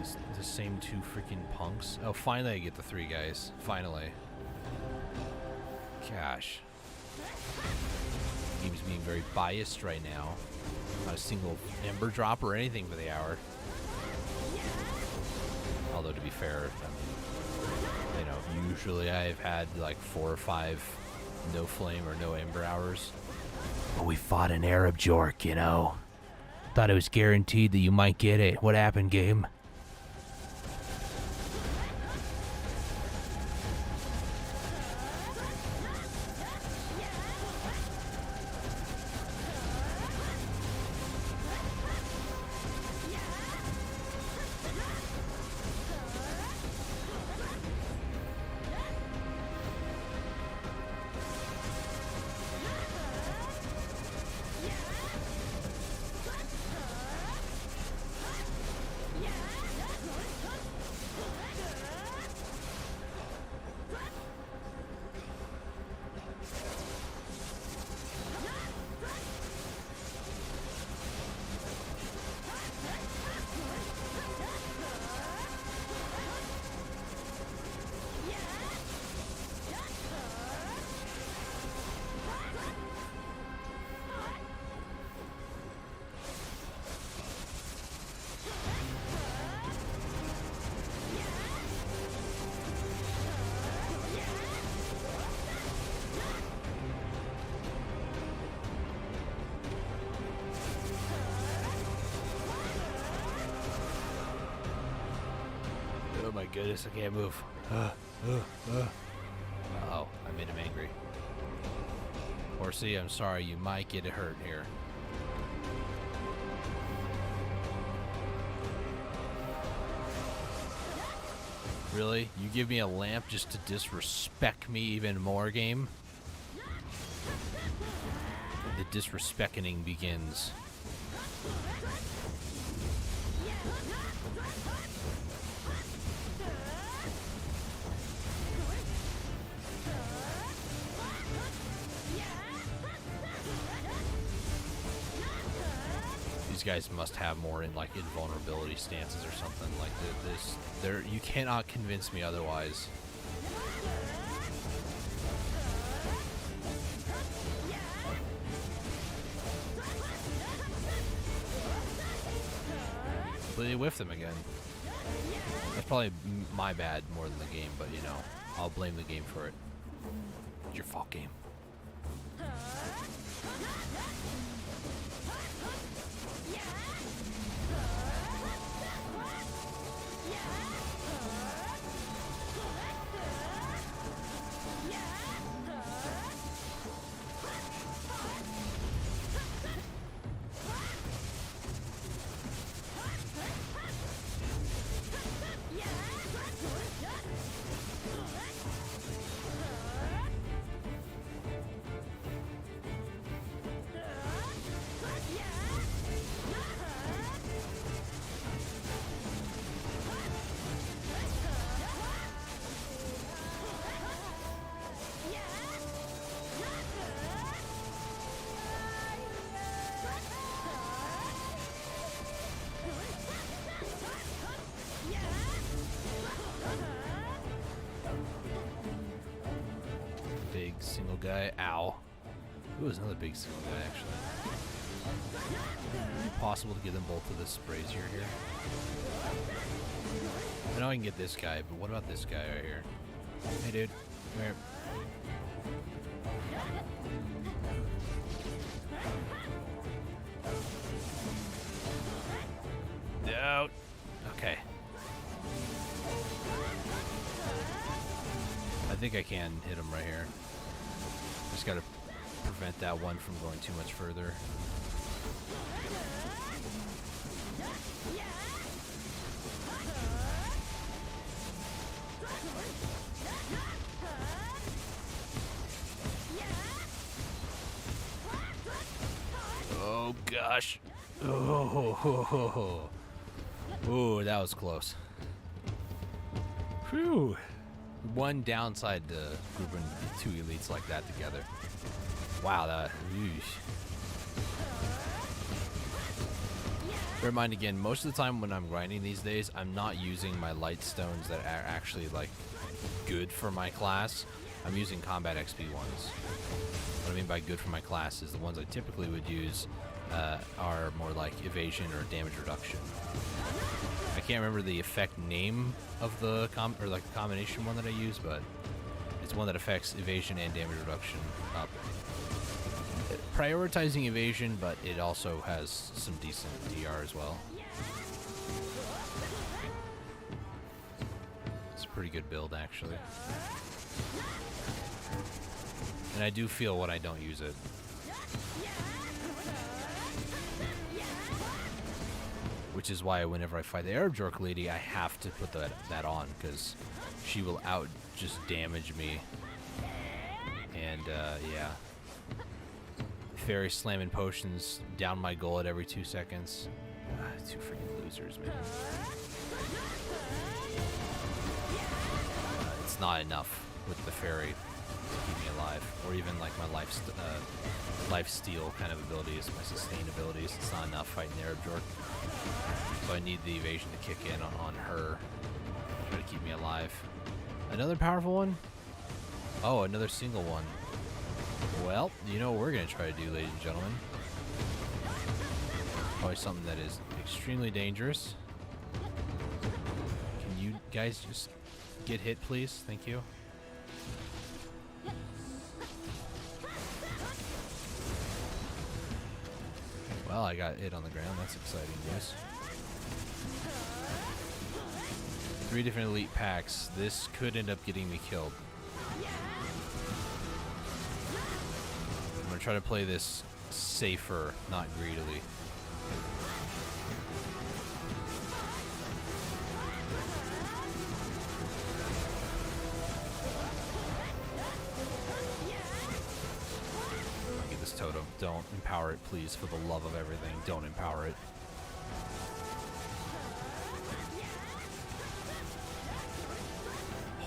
It's the same two freaking punks. Oh, finally I get the 3 guys. Finally. Gosh. The game's being very biased right now. Not a single ember drop or anything for the hour. Although to be fair, I mean, you know, usually I've had like 4 or 5 no flame or no ember hours. But we fought an Arab jork, you know. Thought it was guaranteed that you might get it. What happened, game? Oh my goodness, I can't move. Uh-oh, I made him angry. Horsey, I'm sorry, you might get hurt here. Really? You give me a lamp just to disrespect me even more, game? The disrespecting begins. These guys must have more in like invulnerability stances or something like this. You cannot convince me otherwise. They whiffed them again. That's probably my bad more than the game, but you know, I'll blame the game for it. It's your fault, game. Big single guy. Ow. Ooh, there's another big single guy, actually. Is it possible to get them both to this brazier here? I know I can get this guy, but what about this guy right here? Hey, dude. Come here. Out. Okay. I think I can hit him right here. Just gotta prevent that one from going too much further. Oh gosh. Oh, ooh, that was close. Whew. One downside to grouping two elites like that together. Wow, that. Eesh. Bear in mind again, most of the time when I'm grinding these days, I'm not using my light stones that are actually like good for my class. I'm using combat XP ones. What I mean by good for my class is the ones I typically would use are more like evasion or damage reduction. I can't remember the effect name of the combination one that I use, but it's one that affects evasion and damage reduction up. Prioritizing evasion, but it also has some decent DR as well. It's a pretty good build, actually. And I do feel when I don't use it. Which is why whenever I fight the Arab Jork lady, I have to put that on, because she will just damage me. And yeah. Fairy slamming potions down my goal at every 2 seconds. Two freaking losers, man. It's not enough with the fairy to keep me alive, or even like my life steal kind of abilities, my sustain abilities. It's not enough fighting the Arab Jork. So I need the evasion to kick in on her, try to keep me alive. Another powerful one? Oh, another single one. Well, you know what we're going to try to do, ladies and gentlemen. Probably something that is extremely dangerous. Can you guys just get hit, please? Thank you. Well, I got hit on the ground. That's exciting news. 3 different elite packs. This could end up getting me killed. I'm going to try to play this safer, not greedily. Don't empower it, please. For the love of everything, don't empower it.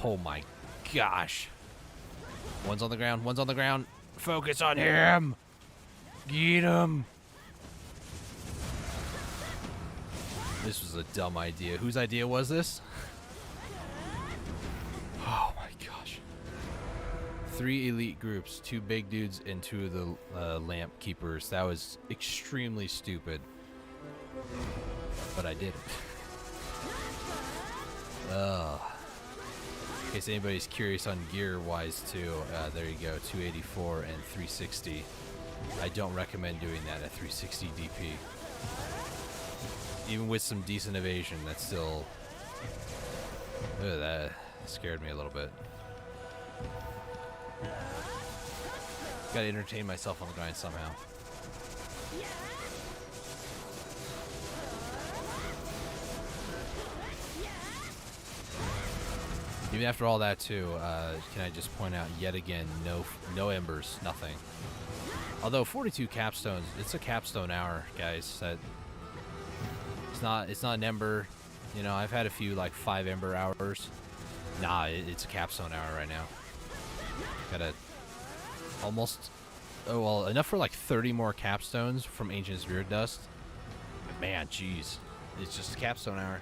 Oh my gosh. One's on the ground. One's on the ground. Focus on him. Get him. This was a dumb idea. Whose idea was this? Oh my gosh. 3 elite groups, 2 big dudes and 2 of the lamp keepers. That was extremely stupid. But I did it. Ugh. In case anybody's curious on gear-wise too, there you go, 284 and 360. I don't recommend doing that at 360 DP. Even with some decent evasion, that's still... Ugh, that scared me a little bit. Gotta entertain myself on the grind somehow. Even after all that too, can I just point out yet again, no embers, nothing. Although 42 capstones, it's a capstone hour, guys. It's not an ember. You know, I've had a few like 5 ember hours. Nah, it's a capstone hour right now. Gotta almost, oh well, enough for like 30 more capstones from Ancient Spirit Dust. But man, jeez, it's just a capstone hour.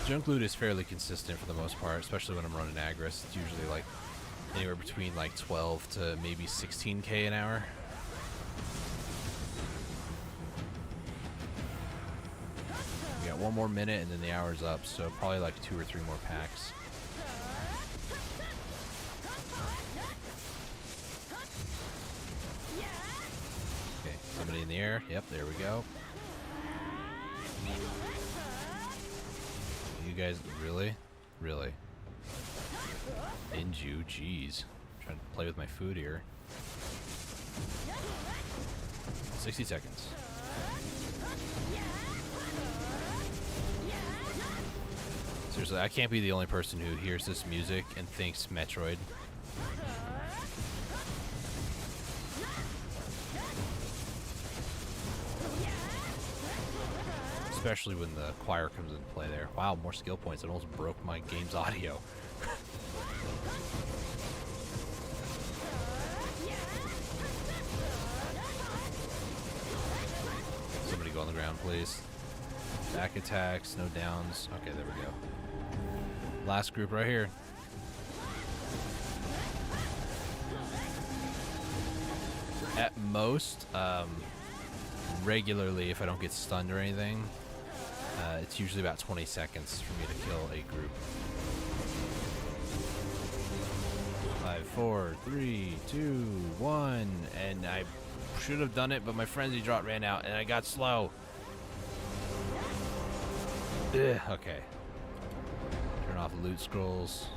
Junk loot is fairly consistent for the most part, especially when I'm running Agris. It's usually like anywhere between like 12 to maybe 16k an hour. We got 1 more minute and then the hour's up, so probably like 2 or 3 more packs. Okay, somebody in the air. Yep, there we go. You guys, really? Really? Inju, jeez. I'm trying to play with my food here. 60 seconds. Seriously, I can't be the only person who hears this music and thinks Metroid. Especially when the choir comes into play there. Wow, more skill points. It almost broke my game's audio. Somebody go on the ground, please. Back attacks, no downs. Okay, there we go. Last group right here. At most, regularly, if I don't get stunned or anything, it's usually about 20 seconds for me to kill a group. 5, 4, 3, 2, 1, and I should have done it, but my frenzy drop ran out, and I got slow. Ugh, okay. Turn off loot scrolls.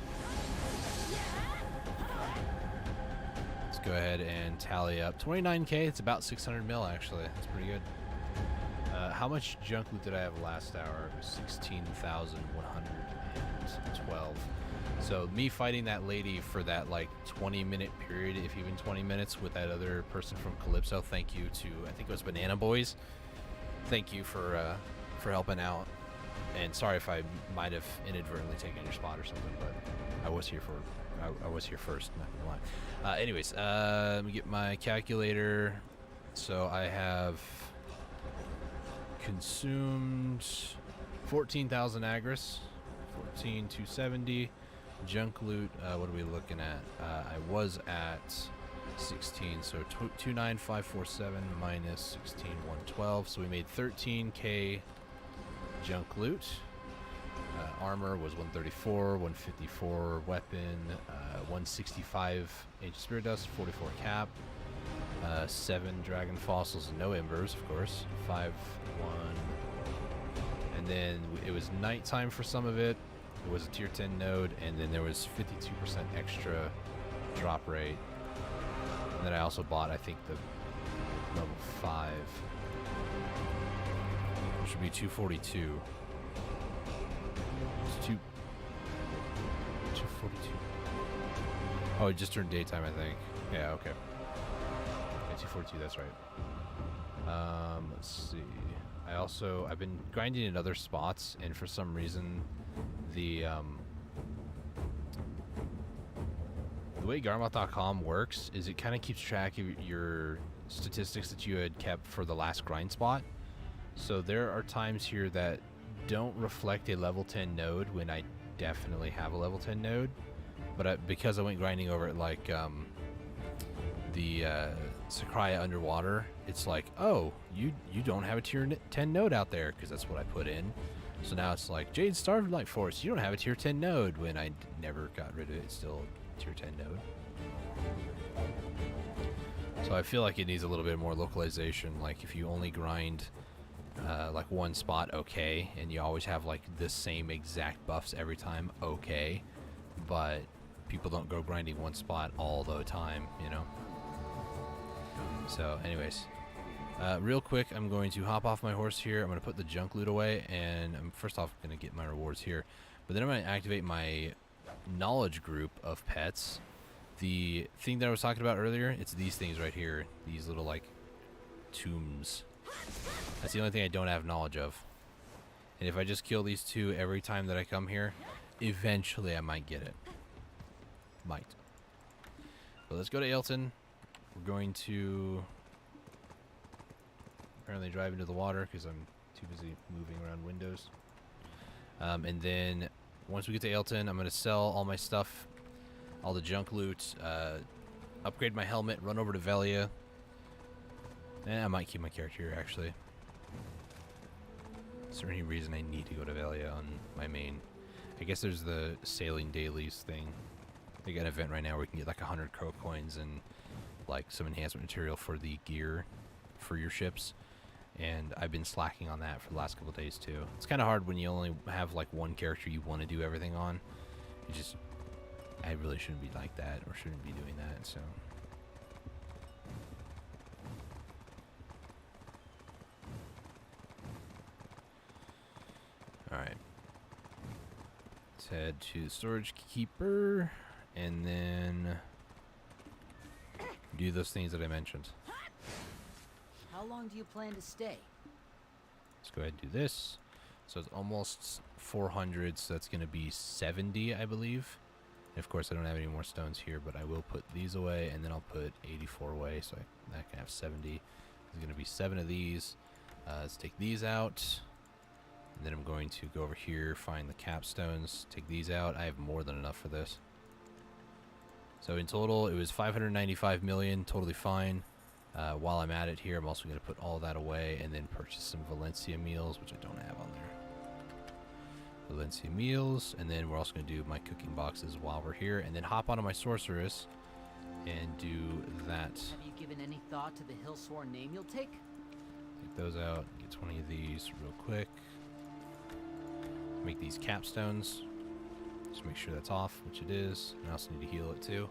Let's go ahead and tally up. 29k, it's about 600 mil actually. That's pretty good. How much junk loot did I have last hour? It was 16,112. So me fighting that lady for that like 20-minute period, if even 20 minutes, with that other person from Calypso. Thank you to, I think it was Banana Boys. Thank you for helping out. And sorry if I might have inadvertently taken your spot or something, but I was here first. Not gonna lie. Anyways, let me get my calculator. So I have consumed 14,000 Agris, 14,270 junk loot. What are we looking at? I was at 16, so 29547 minus 16,112. So we made 13k junk loot. Armor was 134, 154 weapon, 165 Ancient Spirit Dust, 44 cap, 7 dragon fossils and no embers, of course, 5, 1, and then it was nighttime for some of it. It was a tier 10 node, and then there was 52% extra drop rate. And then I also bought, I think, the level 5, which would be 242. It's 242. Oh, it just turned daytime, I think. Yeah, okay. Yeah, 242, that's right. Let's see. I've been grinding in other spots, and for some reason, the way Garmoth.com works is it kind of keeps track of your statistics that you had kept for the last grind spot. So there are times here that don't reflect a level 10 node when I definitely have a level 10 node. But because I went grinding over it like the Sakraya underwater, it's like, oh, you don't have a tier 10 node out there, because that's what I put in. So now it's like, Jade Starlight Force, you don't have a tier 10 node, when I never got rid of it. It's still a tier 10 node. So I feel like it needs a little bit more localization. Like if you only grind like one spot, okay, and you always have like the same exact buffs every time, okay, but people don't go grinding one spot all the time, you know. So anyways, real quick, I'm going to hop off my horse here. I'm going to put the junk loot away, and I'm first off going to get my rewards here, but then I'm going to activate my knowledge group of pets. The thing that I was talking about earlier, it's these things right here, these little like tombs. That's the only thing I don't have knowledge of. And if I just kill these two every time that I come here, eventually I might get it. Might. But let's go to Ailton. We're going to apparently drive into the water because I'm too busy moving around windows. And then once we get to Ailton, I'm going to sell all my stuff, all the junk loot, upgrade my helmet, run over to Velia. I might keep my character here, actually. Is there any reason I need to go to Velia on my main? I guess there's the sailing dailies thing. They got an event right now where you can get like 100 crow coins and like some enhancement material for the gear for your ships. And I've been slacking on that for the last couple of days too. It's kind of hard when you only have like one character you want to do everything on. You just, I really shouldn't be like that, or shouldn't be doing that, so. Alright. Let's head to the storage keeper and then do those things that I mentioned. How long do you plan to stay? Let's go ahead and do this. So it's almost 400, so that's going to be 70, I believe. And of course, I don't have any more stones here, but I will put these away, and then I'll put 84 away, so I can have 70. There's going to be 7 of these. Let's take these out. And then I'm going to go over here, find the capstones, take these out. I have more than enough for this. So in total, it was 595 million, totally fine. While I'm at it here, I'm also going to put all that away and then purchase some Valencia meals, which I don't have on there. Valencia meals, and then we're also going to do my cooking boxes while we're here, and then hop onto my sorceress and do that. Have you given any thought to the Hillsworn name you'll take? Take those out, get 20 of these real quick. Make these capstones. Just make sure that's off, which it is. I also need to heal it too.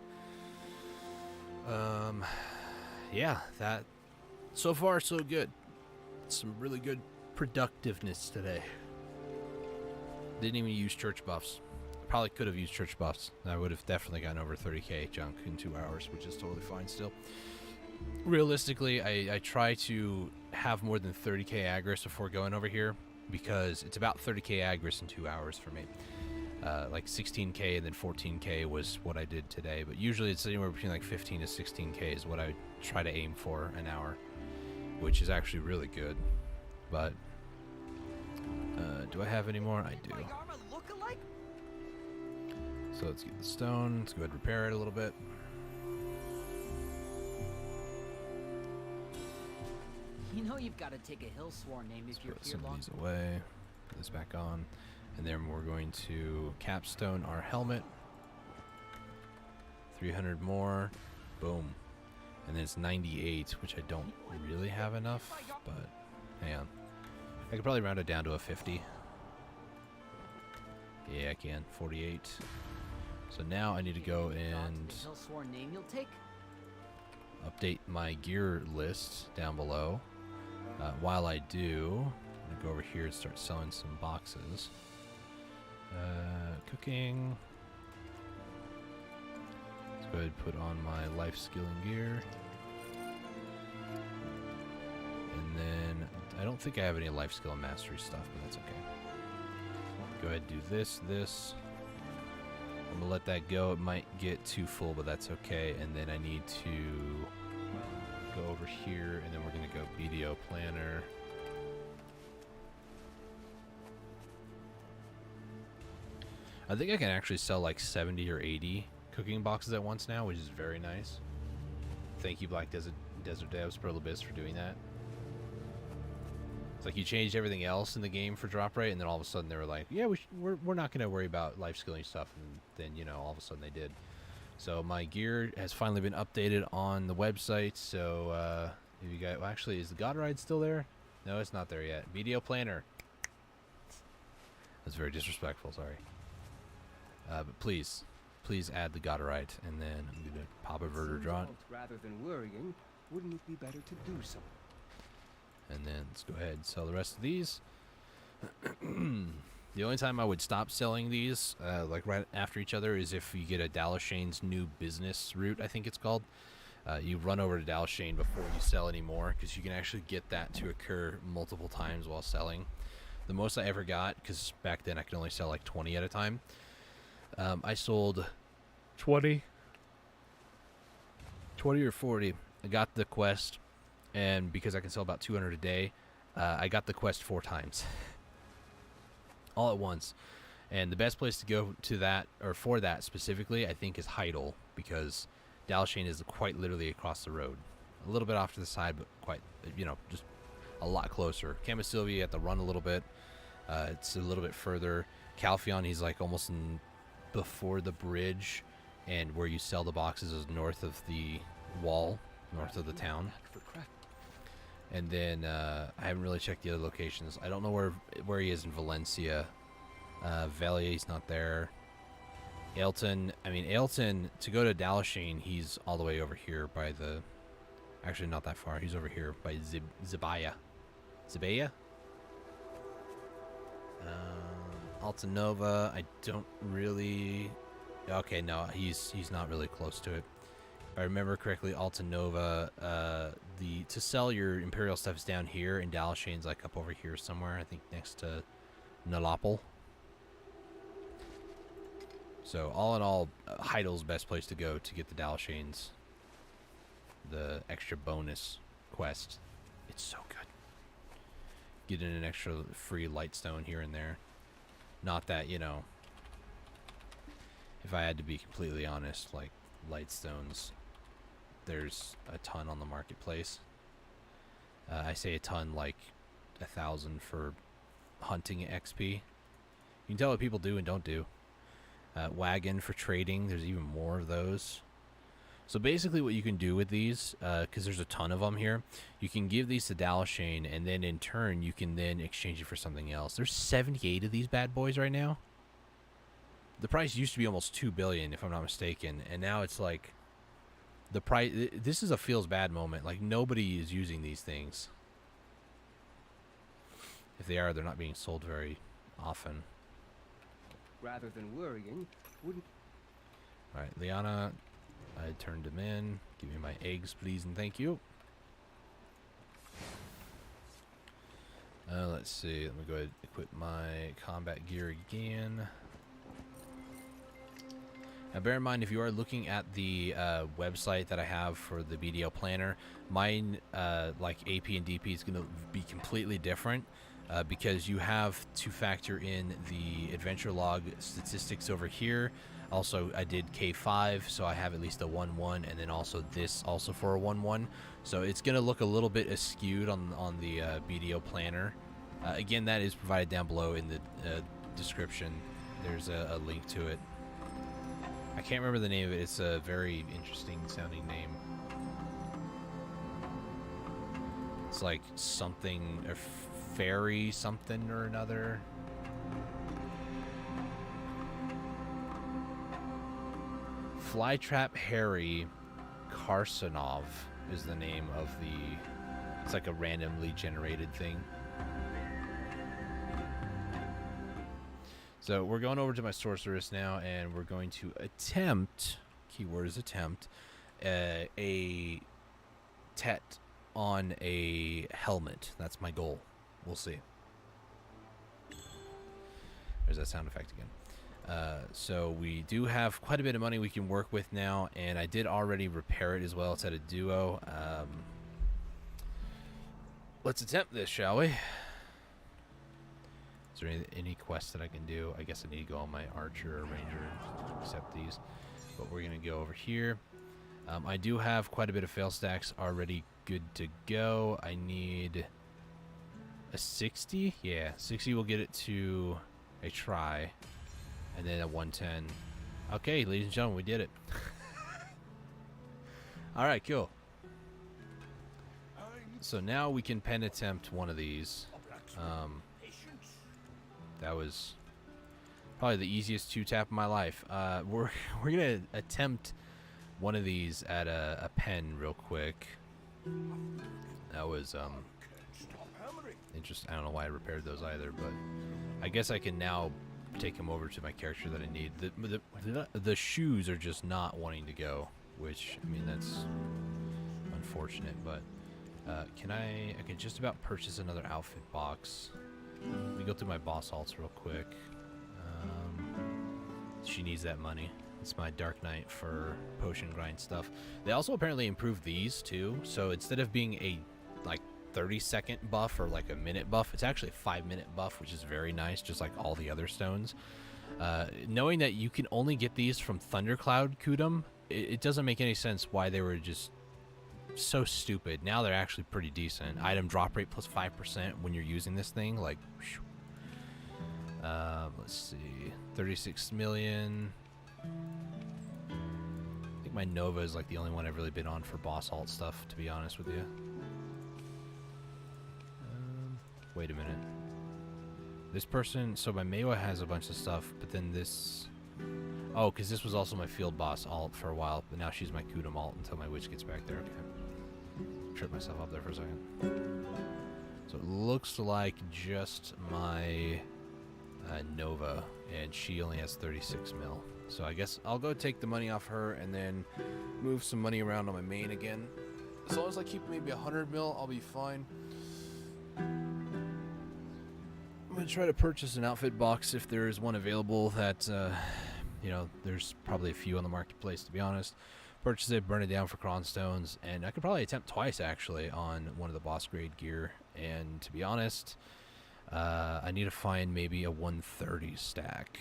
Yeah, that so far so good. Some really good productiveness today. Didn't even use church buffs. Probably could have used church buffs. I would have definitely gotten over 30k junk in 2 hours, which is totally fine still. Realistically, I try to have more than 30k aggros before going over here, because it's about 30k aggros in 2 hours for me. Like 16k and then 14k was what I did today, but usually it's anywhere between like 15 to 16k is what I try to aim for an hour, which is actually really good. But do I have any more? I do. So let's get the stone. Let's go ahead and repair it a little bit. You know you've got to take a Hillsworn name if you're Put here some of long. these away. Put this back on. And then we're going to capstone our helmet. 300 more. Boom. And then it's 98, which I don't really have enough, but hang on. I could probably round it down to a 50. Yeah, I can. 48. So now I need to go and update my gear list down below. While I do, I'm going to go over here and start selling some boxes. Cooking. Let's go ahead and put on my life skilling gear. And then I don't think I have any life skill and mastery stuff, but that's okay. Go ahead and do this. I'm gonna let that go. It might get too full, but that's okay. And then I need to go over here, and then we're gonna go BDO planner. I think I can actually sell like 70 or 80 cooking boxes at once now, which is very nice. Thank you, Black Desert Devs, for the bits for doing that. It's like you changed everything else in the game for drop rate, and then all of a sudden they were like, yeah, we're not going to worry about life skilling stuff, and then, you know, all of a sudden they did. So my gear has finally been updated on the website, so if you guys, well, actually, is the God Ride still there? No, it's not there yet. BDO planner. That's very disrespectful, sorry. But please add the Gotterite, and then I'm going to pop a Verter draw it. Rather than worrying, wouldn't it be better to do so? And then let's go ahead and sell the rest of these. The only time I would stop selling these, like right after each other, is if you get a Dalashane's new business route, I think it's called. You run over to Dalashane before you sell anymore, because you can actually get that to occur multiple times while selling. The most I ever got, because back then I could only sell like 20 at a time, I sold 20 or 40. I got the quest, and because I can sell about 200 a day, I got the quest 4 times. All at once. And the best place to go to that, or for that specifically, I think is Heidel, because Dalashane is quite literally across the road. A little bit off to the side, but quite, you know, just a lot closer. Camisylvia, you have to run a little bit. It's a little bit further. Calpheon, he's like almost before the bridge, and where you sell the boxes is north of the wall, north of the town. And then I haven't really checked the other locations. I don't know where he is in Valencia. Velia, he's not there. Ailton, to go to Dalashane, he's all the way over here by the... Actually, not that far. He's over here by Zibaya. Zibaya? Altanova, I don't really... Okay, no, he's not really close to it. If I remember correctly, Altanova, to sell your Imperial stuff is down here, and Dalashane's like up over here somewhere, I think next to Nalapal. So all in all, Heidel's the best place to go to get the Dalashane's, the extra bonus quest. It's so good. Getting an extra free lightstone here and there. Not that, you know, if I had to be completely honest, like, lightstones, there's a ton on the marketplace. I say a ton, like 1,000 for hunting XP. You can tell what people do and don't do. Wagon for trading, there's even more of those. So basically what you can do with these, because there's a ton of them here, you can give these to Dalashane, and then in turn you can then exchange it for something else. There's 78 of these bad boys right now. The price used to be almost 2 billion, if I'm not mistaken, and now it's like the price. This is a feels bad moment. Like, nobody is using these things. If they are, they're not being sold very often. Rather than worrying, wouldn't... All right, Liana, I turned him in. Give me my eggs, please, and thank you. Let's see. Let me go ahead and equip my combat gear again. Now, bear in mind, if you are looking at the website that I have for the BDL planner, mine, like AP and DP, is going to be completely different because you have to factor in the adventure log statistics over here. Also, I did K5, so I have at least a 1-1, and then also this also for a 1-1. So it's going to look a little bit askewed on the BDO planner. Again, that is provided down below in the description. There's a link to it. I can't remember the name of it. It's a very interesting sounding name. It's like something, or fairy something or another. Flytrap Harry Karsonov is the name of the... It's like a randomly generated thing. So we're going over to my sorceress now, and we're going to attempt keyword is attempt, a tet on a helmet. That's my goal. We'll see. There's that sound effect again. So we do have quite a bit of money we can work with now, and I did already repair it as well. It's at a duo. Let's attempt this, shall we? Is there any quests that I can do? I guess I need to go on my archer or ranger and accept these. But we're going to go over here. I do have quite a bit of fail stacks already good to go. I need a 60. Yeah, 60 will get it to a try. And then a 110. Okay, ladies and gentlemen, we did it. Alright, cool. So now we can pen attempt one of these. That was probably the easiest 2-tap of my life. We're gonna attempt one of these at a pen real quick. That was interesting. I don't know why I repaired those either, but I guess I can now take him over to my character that I need. The shoes are just not wanting to go, which, I mean, that's unfortunate, but I can just about purchase another outfit box. Let me go through my boss alts real quick. She needs that money. It's my Dark Knight for potion grind stuff. They also apparently improved these too, so instead of being a like 30-second buff or like a minute buff, it's actually a 5-minute buff, which is very nice, just like all the other stones. Knowing that you can only get these from Thundercloud Kudum, it doesn't make any sense why they were just so stupid. Now they're actually pretty decent. Item drop rate plus 5% when you're using this thing, like whew. Let's see, 36 million. I think my Nova is like the only one I've really been on for boss alt stuff, to be honest with you. Wait a minute. This person, so my Mewa has a bunch of stuff, but then this... Oh, because this was also my field boss alt for a while, but now she's my Kudum alt until my witch gets back there. Okay. Trip myself up there for a second. So it looks like just my Nova, and she only has 36 mil. So I guess I'll go take the money off her and then move some money around on my main again. As long as I keep maybe 100 mil, I'll be fine. I'm going to try to purchase an outfit box if there is one available that, you know, there's probably a few on the marketplace, to be honest. Purchase it, burn it down for cron stones, and I could probably attempt twice, actually, on one of the boss grade gear. And to be honest, I need to find maybe a 130 stack.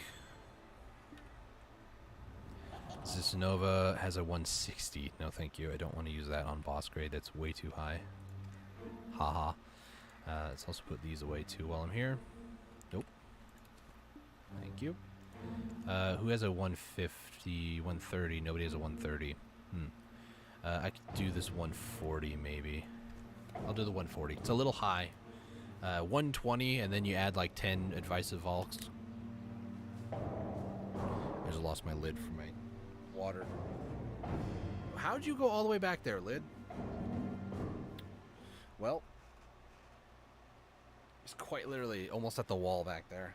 This Nova has a 160. No, thank you. I don't want to use that on boss grade. That's way too high. Haha. Let's also put these away, too, while I'm here. Nope. Thank you. Who has a 150, 130? Nobody has a 130. I could do this 140, maybe. I'll do the 140. It's a little high. 120, and then you add like 10 advisive volks. I just lost my lid for my water. How'd you go all the way back there, lid? Well, it's quite literally almost at the wall back there.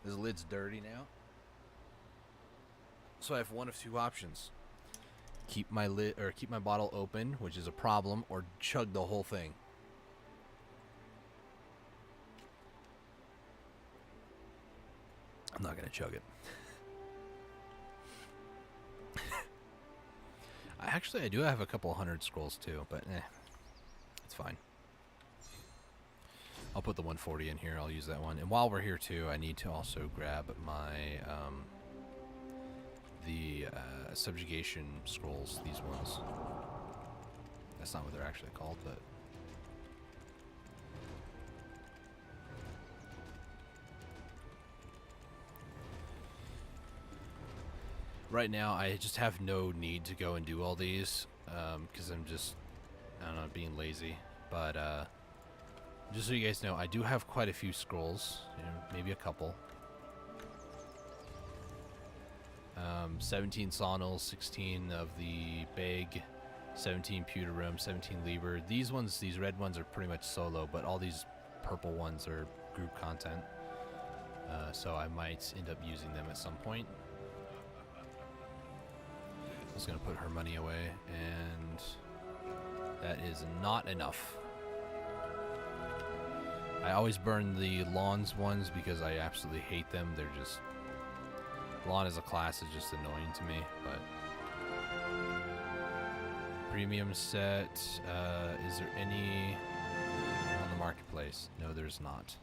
This lid's dirty now. So I have one of two options. Keep my lid or keep my bottle open, which is a problem, or chug the whole thing. I'm not gonna chug it. Actually, I do have a couple 100 scrolls too, but it's fine. I'll put the 140 in here. I'll use that one. And while we're here too, I need to also grab my subjugation scrolls. These ones. That's not what they're actually called, but. Right now, I just have no need to go and do all these, because I'm just, I don't know, being lazy. But, just so you guys know, I do have quite a few scrolls, you know, maybe a couple. 17 Sonals, 16 of the Beg, 17 Pewterum, 17 Lieber. These ones, these red ones are pretty much solo, but all these purple ones are group content. So I might end up using them at some point. is going to put her money away, and that is not enough. I always burn the lawns ones because I absolutely hate them. They're just... Lawn as a class is just annoying to me, but... Premium set. Is there any on the marketplace? No, there's not.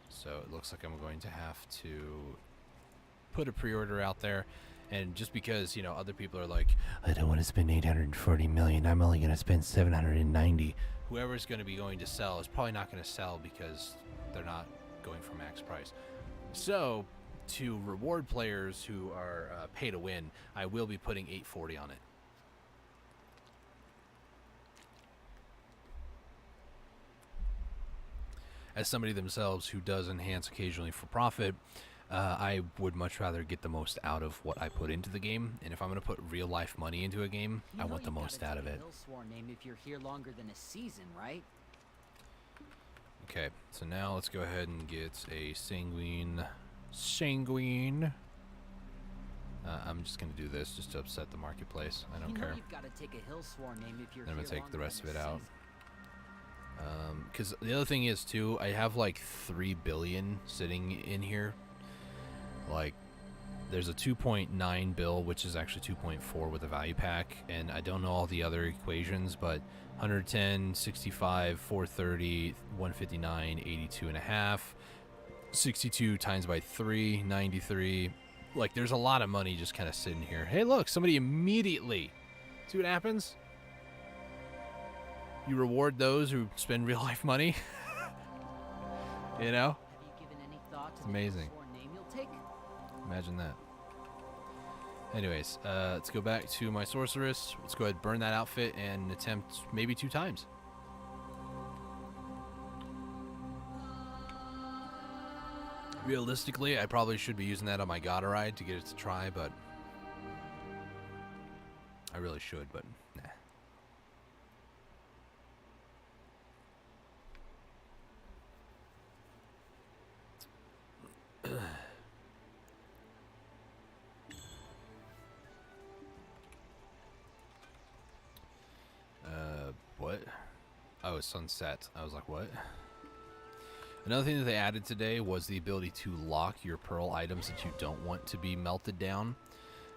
So it looks like I'm going to have to put a pre-order out there. And just because, you know, other people are like, I don't want to spend 840 million. I'm only going to spend 790. Whoever's going to be going to sell is probably not going to sell because they're not going for max price. So to reward players who are pay to win, I will be putting 840 on it. As somebody themselves who does enhance occasionally for profit, I would much rather get the most out of what I put into the game. And if I'm going to put real life money into a game, I want the most out of it. Name if you're here longer than a season, right? Okay, so now let's go ahead and get a sanguine. Sanguine. I'm just going to do this just to upset the marketplace. I don't care. You've got to take a Hillsworn name if you're I'm going to take the rest of it out. season. Because the other thing is, too, I have like 3 billion sitting in here. Like, there's a 2.9 bill, which is actually 2.4 with a value pack, and I don't know all the other equations, but 110, 65, 430, 159, 82 and a half, 62 times by 3, 93. Like, there's a lot of money just kind of sitting here. Hey, look, somebody immediately. See what happens? You reward those who spend real life money. You know? Have you given any thought to It's amazing. the Hillsworn name you'll take? Imagine that. Anyways, let's go back to my sorceress. Let's go ahead and burn that outfit and attempt maybe 2 times. Realistically, I probably should be using that on my God ride to get it to try, but I really should, but nah. What? Oh, it's sunset. I was like, what? Another thing that they added today was the ability to lock your pearl items that you don't want to be melted down.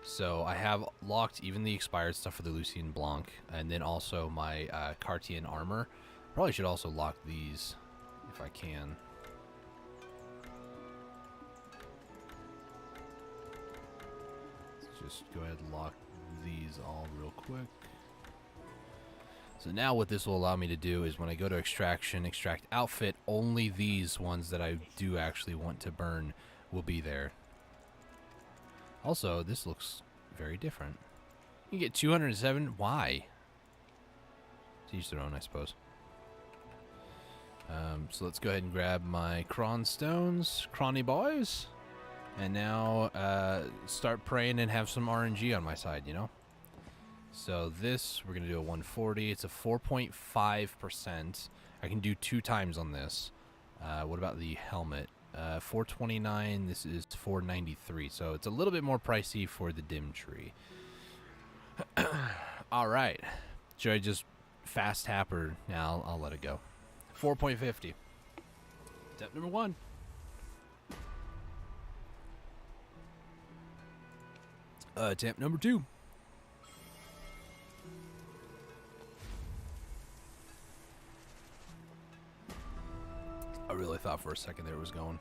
So I have locked even the expired stuff for the Lucien Blanc, and then also my Cartier armor. Probably should also lock these if I can. Let's just go ahead and lock these all real quick. So now what this will allow me to do is when I go to extraction, extract outfit, only these ones that I do actually want to burn will be there. Also, this looks very different. You get 207. Why? To each their own, I suppose. So let's go ahead and grab my Cron stones, Cronny boys, and now start praying and have some RNG on my side, you know? So this, we're going to do a 140. It's a 4.5%. I can do 2 times on this. What about the helmet? 429. This is 493. So it's a little bit more pricey for the dim tree. All right. Should I just fast tap or now I'll let it go. 4.50. Step number 1. Attempt number 2. I really thought for a second there it was going.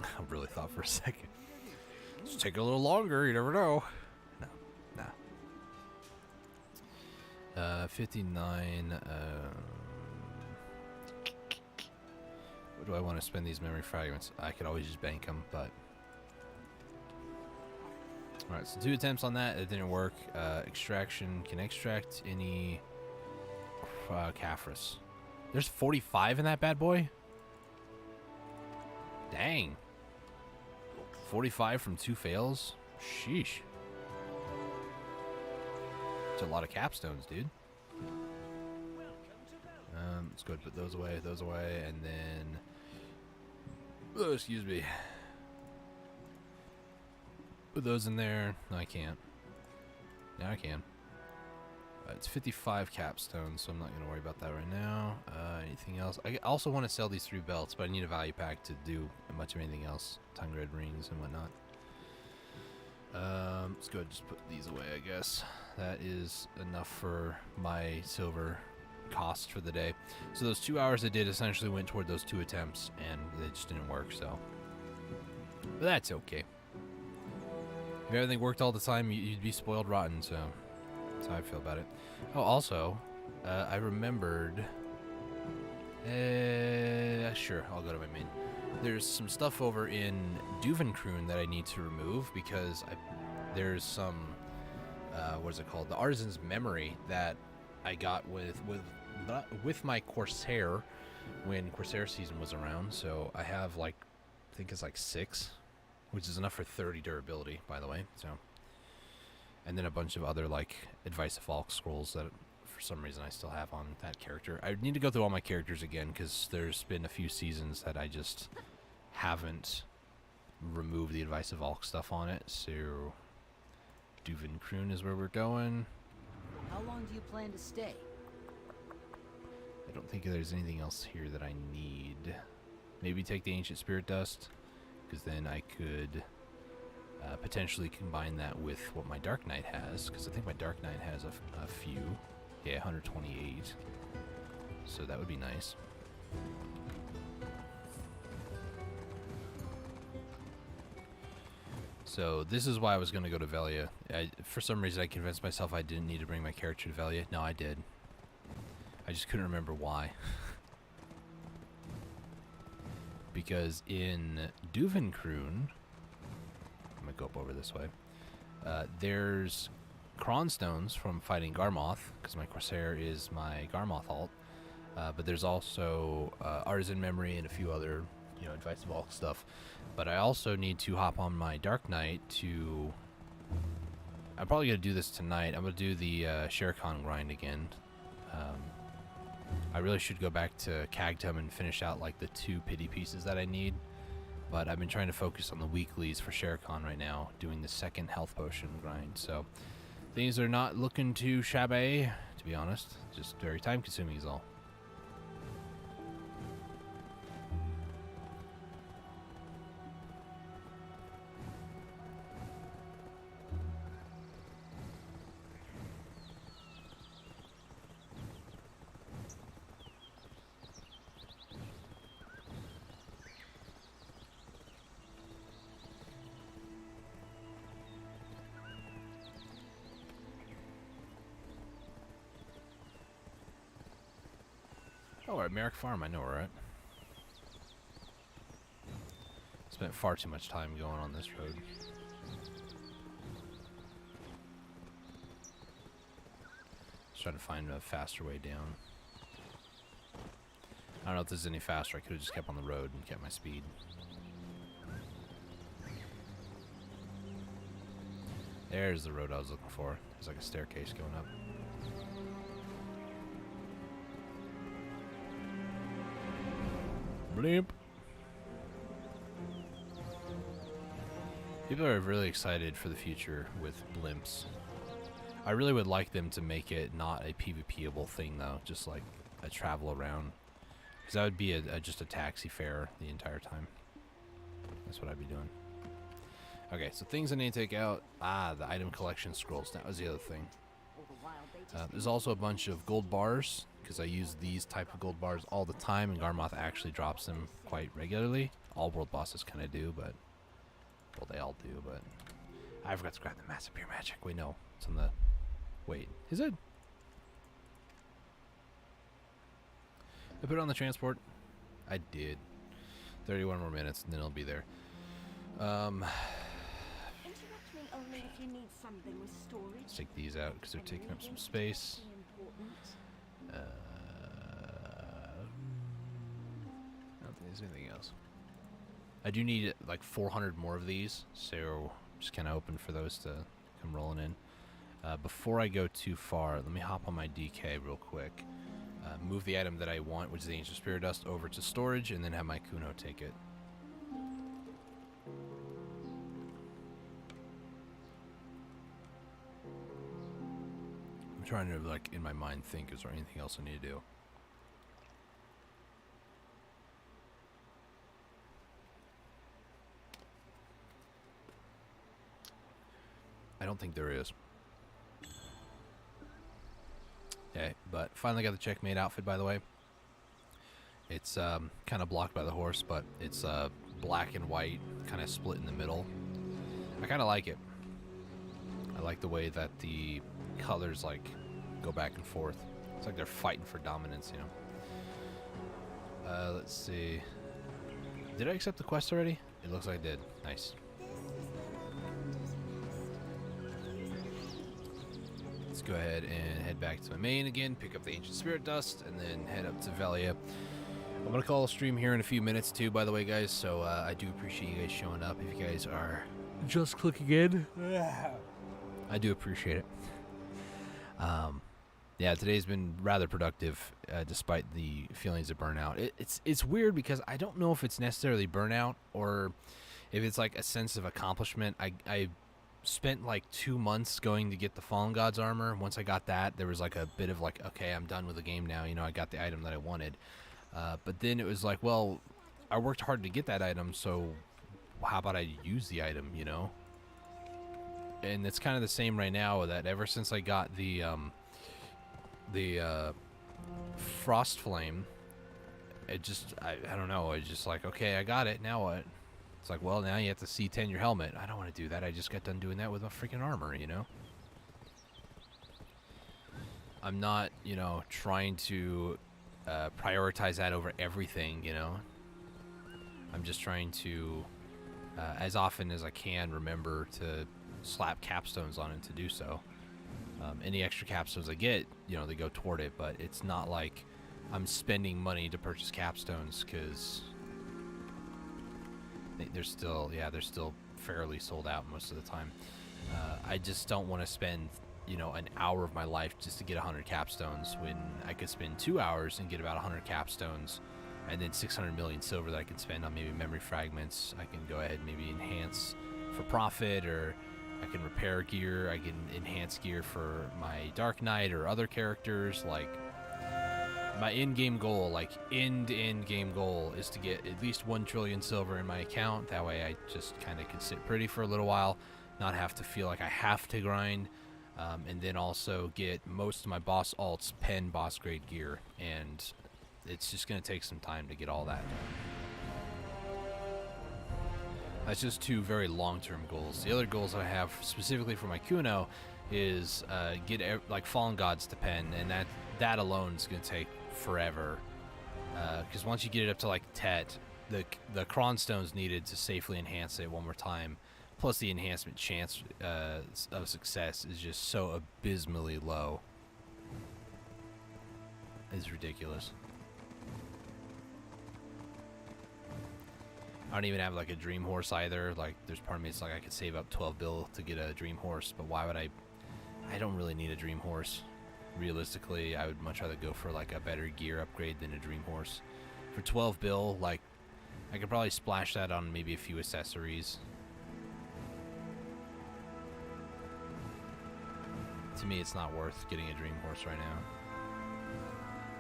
I really thought for a second. Just take a little longer, you never know. No, nah. 59. What do I want to spend these memory fragments? I could always just bank them, but. Alright, so 2 attempts on that. It didn't work. Extraction. Can I extract any Caphras? There's 45 in that bad boy? Dang. 45 from 2 fails? Sheesh. It's a lot of capstones, dude. Let's go ahead and put those away, and then... Oh, excuse me. Put those in there. No, I can't. Now I can. It's 55 capstones, so I'm not going to worry about that right now. Anything else? I also want to sell these 3 belts, but I need a value pack to do much of anything else. Tongue red rings and whatnot. Let's go ahead and just put these away, I guess. That is enough for my silver cost for the day. So those 2 hours I did essentially went toward those 2 attempts, and they just didn't work, so. But that's okay. If everything worked all the time, you'd be spoiled rotten, so that's how I feel about it. Oh, also, I remembered... sure, I'll go to my main. There's some stuff over in Duvenkroon that I need to remove because there's some, what is it called? The Artisan's Memory that I got with my Corsair when Corsair season was around. So I have like, I think it's like 6, which is enough for 30 durability, by the way. So, and then a bunch of other like Advice of Falk scrolls that for some reason I still have on that character. I need to go through all my characters again because there's been a few seasons that I just haven't removed the Advice of Falk stuff on it. So Duvenkroon is where we're going. How long do you plan to stay? I don't think there's anything else here that I need. Maybe take the Ancient Spirit Dust, because then I could potentially combine that with what my Dark Knight has, because I think my Dark Knight has a few. Yeah, 128. So that would be nice. So this is why I was going to go to Velia. For some reason, I convinced myself I didn't need to bring my character to Velia. No, I did. I just couldn't remember why. Because in Duvenkroon, I'm going to go up over this way, there's Cronstones from fighting Garmoth, because my Corsair is my Garmoth alt. But there's also Artisan Memory and a few other, Advice of Falk stuff. But I also need to hop on my Dark Knight to... I'm probably going to do this tonight. I'm going to do the Sherikon grind again. I really should go back to Cagtum and finish out like the 2 pity pieces that I need. But I've been trying to focus on the weeklies for Sherikon right now, doing the 2nd health potion grind. So things are not looking too shabby, to be honest. Just very time consuming is all. Oh, we're at Merrick Farm. I know we're at. Spent far too much time going on this road. Just trying to find a faster way down. I don't know if this is any faster. I could have just kept on the road and kept my speed. There's the road I was looking for. There's like a staircase going up. Bleep. People are really excited for the future with blimps. I really would like them to make it not a PvP-able thing, though. Just like a travel around. Because that would be just a taxi fare the entire time. That's what I'd be doing. Okay, so things I need to take out. The item collection scrolls. That was the other thing. There's also a bunch of gold bars, because I use these type of gold bars all the time, and Garmoth actually drops them quite regularly. All world bosses kind of do, but... Well, they all do, but... I forgot to grab the Massive Pure Magic. Wait, no. It's on the... Wait, is it? I put it on the transport? I did. 31 more minutes, and then it'll be there. Interrupt me only if you need something with storage. Let's take these out, because they're taking up some space. I don't think there's anything else. I do need like 400 more of these, so just kind of hoping for those to come rolling in. Before I go too far, let me hop on my DK real quick. Move the item that I want, which is the Ancient Spirit Dust, over to storage, and then have my Kuno take it. I'm trying to, like, in my mind think, is there anything else I need to do? I don't think there is. Okay, but finally got the checkmate outfit, by the way. It's kind of blocked by the horse, but it's black and white, kind of split in the middle. I kind of like it. I like the way that the colors, like, go back and forth. It's like they're fighting for dominance, you know. Let's see. Did I accept the quest already? It looks like I did. Nice. Let's go ahead and head back to my main again, pick up the Ancient Spirit Dust, and then head up to Velia. I'm going to call a stream here in a few minutes, too, by the way, guys, so I do appreciate you guys showing up. If you guys are just clicking in, I do appreciate it. Yeah, today's been rather productive, despite the feelings of burnout. It's weird because I don't know if it's necessarily burnout or if it's like a sense of accomplishment. I spent like 2 months going to get the Fallen Gods armor. Once I got that, there was like a bit of like, okay, I'm done with the game now. You know, I got the item that I wanted. But then it was like, well, I worked hard to get that item, so how about I use the item, you know? And it's kind of the same right now, that ever since I got the Frost Flame, it just, I don't know, it's just like, okay, I got it, now what? It's like, well, now you have to C10 your helmet. I don't want to do that. I just got done doing that with my freaking armor, you know? I'm not, you know, trying to prioritize that over everything, you know? I'm just trying to, as often as I can, remember to slap capstones on it to do so. Any extra capstones I get, you know, they go toward it, but it's not like I'm spending money to purchase capstones, because they're still, yeah, they're still fairly sold out most of the time. I just don't want to spend, you know, an hour of my life just to get 100 capstones when I could spend 2 hours and get about 100 capstones, and then 600 million silver that I can spend on maybe memory fragments. I can go ahead and maybe enhance for profit, or I can repair gear. I can enhance gear for my Dark Knight or other characters. Like, my in-game goal, like end-to-end game goal, is to get at least 1 trillion silver in my account. That way I just kind of can sit pretty for a little while, not have to feel like I have to grind, and then also get most of my boss alts pen boss grade gear. And it's just going to take some time to get all that. That's just 2 very long-term goals. The other goals that I have specifically for my Kuno is get like Fallen Gods to pen, and that alone is going to take forever. Because once you get it up to like Tet, the Cron stones needed to safely enhance it one more time, plus the enhancement chance of success is just so abysmally low. It's ridiculous. I don't even have like a dream horse either. Like, there's part of me, it's like I could save up 12 bill to get a dream horse, but why would I don't really need a dream horse. Realistically, I would much rather go for like a better gear upgrade than a dream horse. For 12 bill, like, I could probably splash that on maybe a few accessories. To me, it's not worth getting a dream horse right now.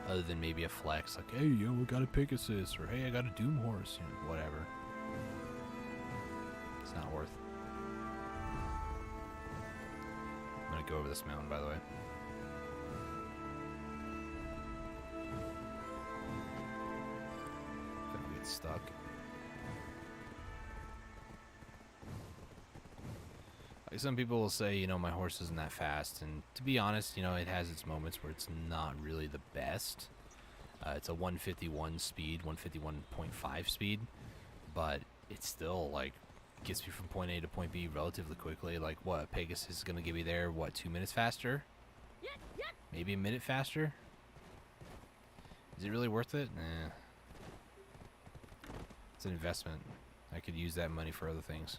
Other than maybe a flex, like, hey, yo, we got a Pegasus, or hey, I got a Doom horse, you know, whatever. It's not worth. I'm gonna go over this mountain, by the way. If I don't get stuck. Like, some people will say, you know, my horse isn't that fast, and to be honest, you know, it has its moments where it's not really the best. It's a 151 speed, 151.5 speed, but it's still, like, gets me from point A to point B relatively quickly. Like, what, Pegasus is going to get me there, what, 2 minutes faster? Maybe a minute faster? Is it really worth it? Nah. It's an investment. I could use that money for other things.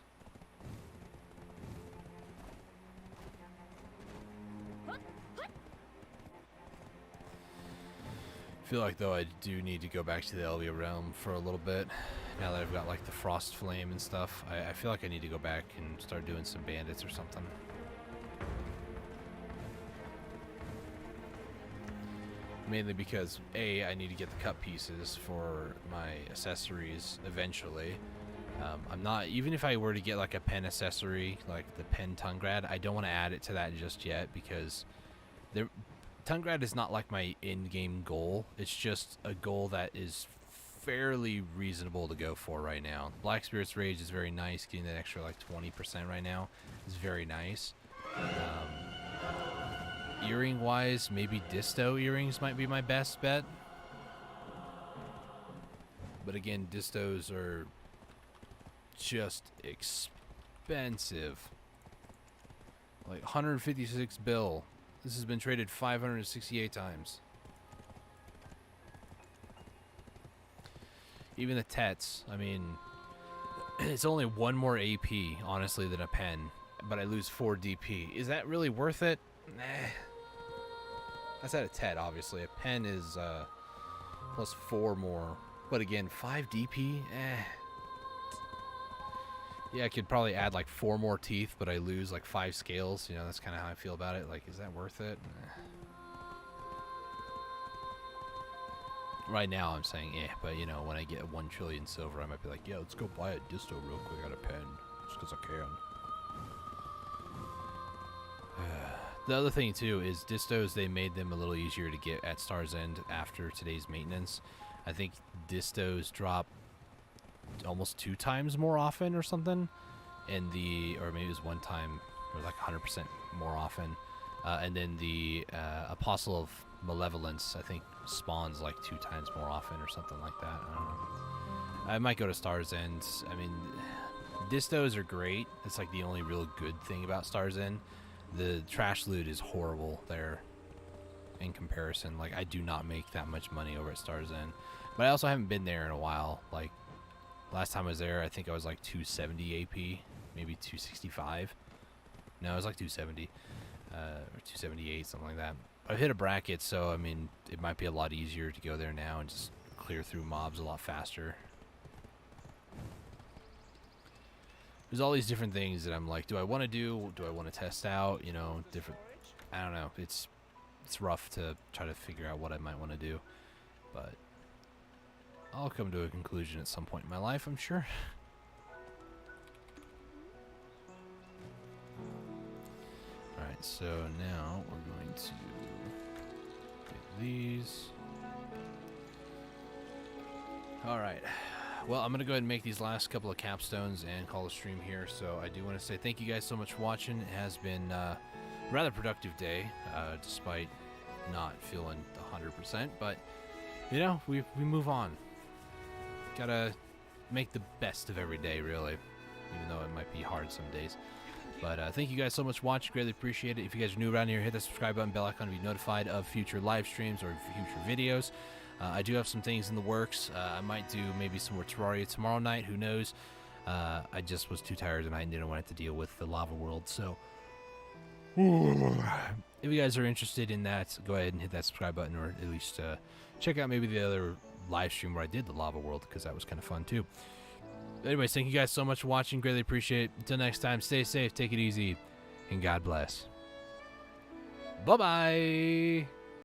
I feel like, though, I do need to go back to the Elvia realm for a little bit. Now that I've got, like, the Frost Flame and stuff, I feel like I need to go back and start doing some bandits or something. mainly because A, I need to get the cut pieces for my accessories eventually. I'm not, even if I were to get like a pen accessory, like the pen Tungrad, I don't want to add it to that just yet because Tungrad is not like my in-game goal. It's just a goal that is fairly reasonable to go for right now. Black Spirit's Rage is very nice. Getting that extra like 20% right now is very nice. Earring wise, maybe Disto earrings might be my best bet. But again, Distos are just expensive. Like 156 bill. This has been traded 568 times. Even the Tets, I mean, it's only one more AP, honestly, than a pen, but I lose 4 DP. Is that really worth it? Nah. That's at a Tet, obviously. A pen is plus 4 more. But again, 5 DP? Yeah, I could probably add like 4 more teeth, but I lose like 5 scales. You know, that's kind of how I feel about it. Like, is that worth it? Right now, I'm saying, but you know, when I get 1 trillion silver, I might be like, yeah, let's go buy a Disto real quick. I got a pen, just because I can. The other thing, too, is Distos, they made them a little easier to get at Star's End after today's maintenance. I think Distos drop almost 2 times more often or something, and or maybe it was 1 time, or like 100% more often. And then the Apostle of Malevolence, I think, spawns like 2 times more often or something like that. I don't know. I might go to Star's End. I mean, Distos are great. It's like the only real good thing about Star's End. The trash loot is horrible there in comparison. Like, I do not make that much money over at Star's End. But I also haven't been there in a while. Like, last time I was there, I think I was like 270 AP, maybe 265. No, it was like 270 or 278, something like that. I've hit a bracket, so I mean, it might be a lot easier to go there now and just clear through mobs a lot faster. There's all these different things that I'm like, do I want to do? Do I want to test out? You know, different. I don't know. It's rough to try to figure out what I might want to do, but I'll come to a conclusion at some point in my life, I'm sure. Alright, so now we're going to get these. Alright. Well, I'm going to go ahead and make these last couple of capstones and call a stream here. So I do want to say thank you guys so much for watching. It has been a rather productive day, despite not feeling 100%. But, you know, we move on. Gotta make the best of every day, really, even though it might be hard some days. But thank you guys so much for watching. Greatly appreciate it. If you guys are new around here, hit that subscribe button, bell icon to be notified of future live streams or future videos. I do have some things in the works. I might do maybe some more Terraria tomorrow night. Who knows? I just was too tired tonight and didn't want to deal with the lava world. So if you guys are interested in that, go ahead and hit that subscribe button, or at least check out maybe the other live stream where I did the lava world, because that was kind of fun too. Anyways, thank you guys so much for watching. Greatly appreciate it. Until next time, stay safe, take it easy, and God bless. Bye-bye.